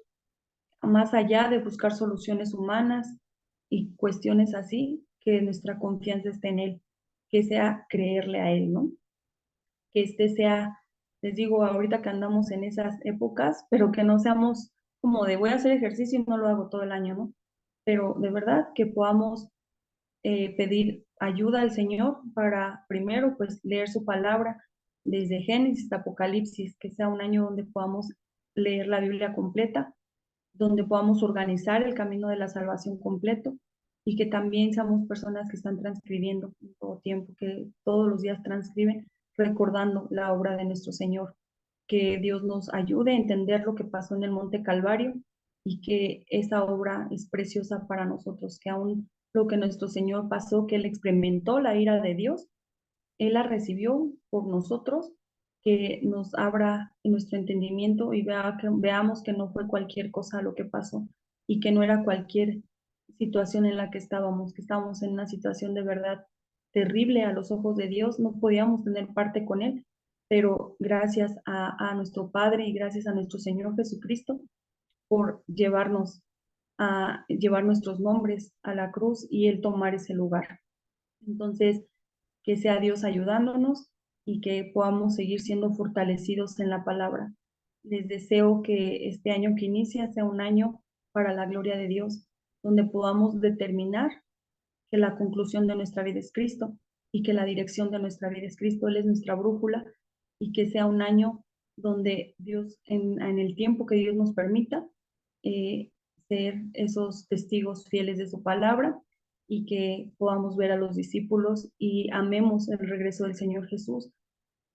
más allá de buscar soluciones humanas y cuestiones así, que nuestra confianza esté en Él, que sea creerle a Él, ¿no? Que este sea, les digo, ahorita que andamos en esas épocas, pero que no seamos como de voy a hacer ejercicio y no lo hago todo el año, ¿no? Pero de verdad que podamos pedir ayuda al Señor para primero pues leer su palabra desde Génesis hasta Apocalipsis, que sea un año donde podamos leer la Biblia completa, donde podamos organizar el camino de la salvación completo y que también seamos personas que están transcribiendo en todo tiempo, que todos los días transcriben recordando la obra de nuestro Señor, que Dios nos ayude a entender lo que pasó en el Monte Calvario y que esa obra es preciosa para nosotros, que aún lo que nuestro Señor pasó, que Él experimentó la ira de Dios, Él la recibió por nosotros, que nos abra nuestro entendimiento y veamos que no fue cualquier cosa lo que pasó y que no era cualquier situación en la que estábamos en una situación de verdad terrible a los ojos de Dios, no podíamos tener parte con Él, pero gracias a nuestro Padre y gracias a nuestro Señor Jesucristo por llevar nuestros nombres a la cruz y Él tomar ese lugar. Entonces, que sea Dios ayudándonos y que podamos seguir siendo fortalecidos en la palabra. Les deseo que este año que inicia sea un año para la gloria de Dios, donde podamos determinar que la conclusión de nuestra vida es Cristo y que la dirección de nuestra vida es Cristo. Él es nuestra brújula y que sea un año donde Dios, en el tiempo que Dios nos permita, eh, ser esos testigos fieles de su palabra y que podamos ver a los discípulos y amemos el regreso del Señor Jesús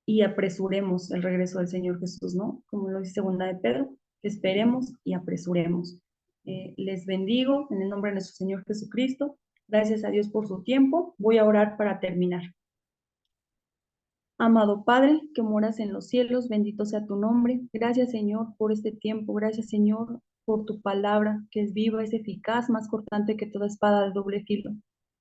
y apresuremos el regreso del Señor Jesús, ¿no? Como lo dice segunda de Pedro, que esperemos y apresuremos. Les bendigo en el nombre de nuestro Señor Jesucristo. Gracias a Dios por su tiempo. Voy a orar para terminar. Amado Padre, que moras en los cielos, bendito sea tu nombre. Gracias, Señor, por este tiempo. Gracias, Señor, por tu palabra, que es viva, es eficaz, más cortante que toda espada de doble filo.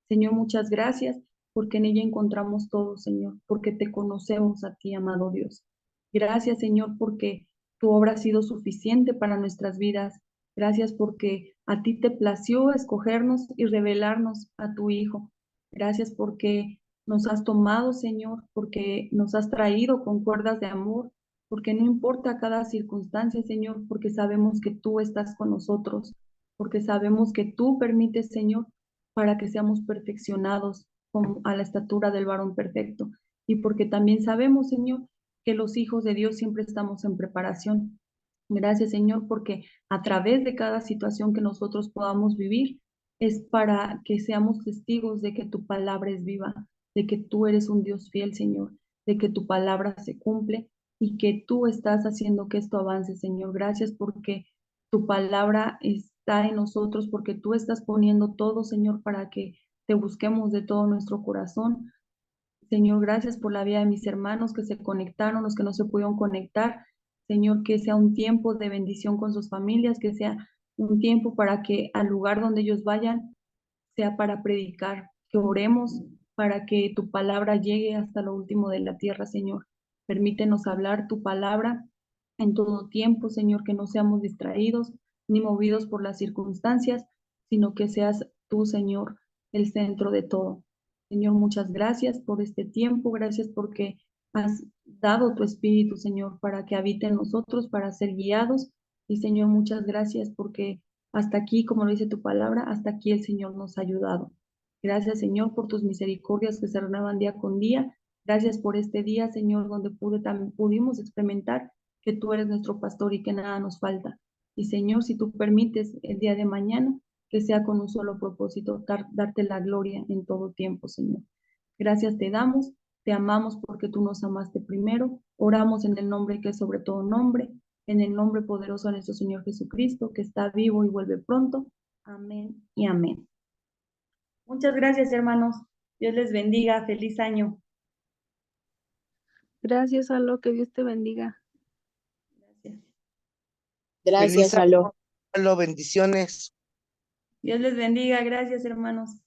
Señor, muchas gracias, porque en ella encontramos todo, Señor, porque te conocemos a ti, amado Dios. Gracias, Señor, porque tu obra ha sido suficiente para nuestras vidas. Gracias porque a ti te plació escogernos y revelarnos a tu Hijo. Gracias porque nos has tomado, Señor, porque nos has traído con cuerdas de amor, porque no importa cada circunstancia, Señor, porque sabemos que tú estás con nosotros. porque sabemos que tú permites, Señor, para que seamos perfeccionados a la estatura del varón perfecto. Y porque también sabemos, Señor, que los hijos de Dios siempre estamos en preparación. Gracias, Señor, porque a través de cada situación que nosotros podamos vivir, es para que seamos testigos de que tu palabra es viva, de que tú eres un Dios fiel, Señor, de que tu palabra se cumple y que tú estás haciendo que esto avance, Señor. Gracias porque tu palabra está en nosotros, porque tú estás poniendo todo, Señor, para que te busquemos de todo nuestro corazón. Señor, gracias por la vida de mis hermanos que se conectaron, los que no se pudieron conectar. Señor, que sea un tiempo de bendición con sus familias, que sea un tiempo para que al lugar donde ellos vayan sea para predicar, que oremos para que tu palabra llegue hasta lo último de la tierra, Señor. Permítenos hablar tu palabra en todo tiempo, Señor, que no seamos distraídos ni movidos por las circunstancias, sino que seas tú, Señor, el centro de todo. Señor, muchas gracias por este tiempo, gracias porque has dado tu espíritu, Señor, para que habite en nosotros, para ser guiados. Y Señor, muchas gracias porque hasta aquí, como lo dice tu palabra, hasta aquí el Señor nos ha ayudado. Gracias, Señor, por tus misericordias que se renuevan día con día. Gracias por este día, Señor, donde pudimos experimentar que tú eres nuestro pastor y que nada nos falta. Y Señor, si tú permites el día de mañana, que sea con un solo propósito, darte la gloria en todo tiempo, Señor. Gracias te damos, te amamos porque tú nos amaste primero. Oramos en el nombre que es sobre todo nombre, en el nombre poderoso de nuestro Señor Jesucristo, que está vivo y vuelve pronto. Amén y amén. Muchas gracias, hermanos. Dios les bendiga. Feliz año. Gracias, Alo, que Dios te bendiga. Gracias. Feliz Gracias, Alo. año, bendiciones. Dios les bendiga. Gracias, hermanos.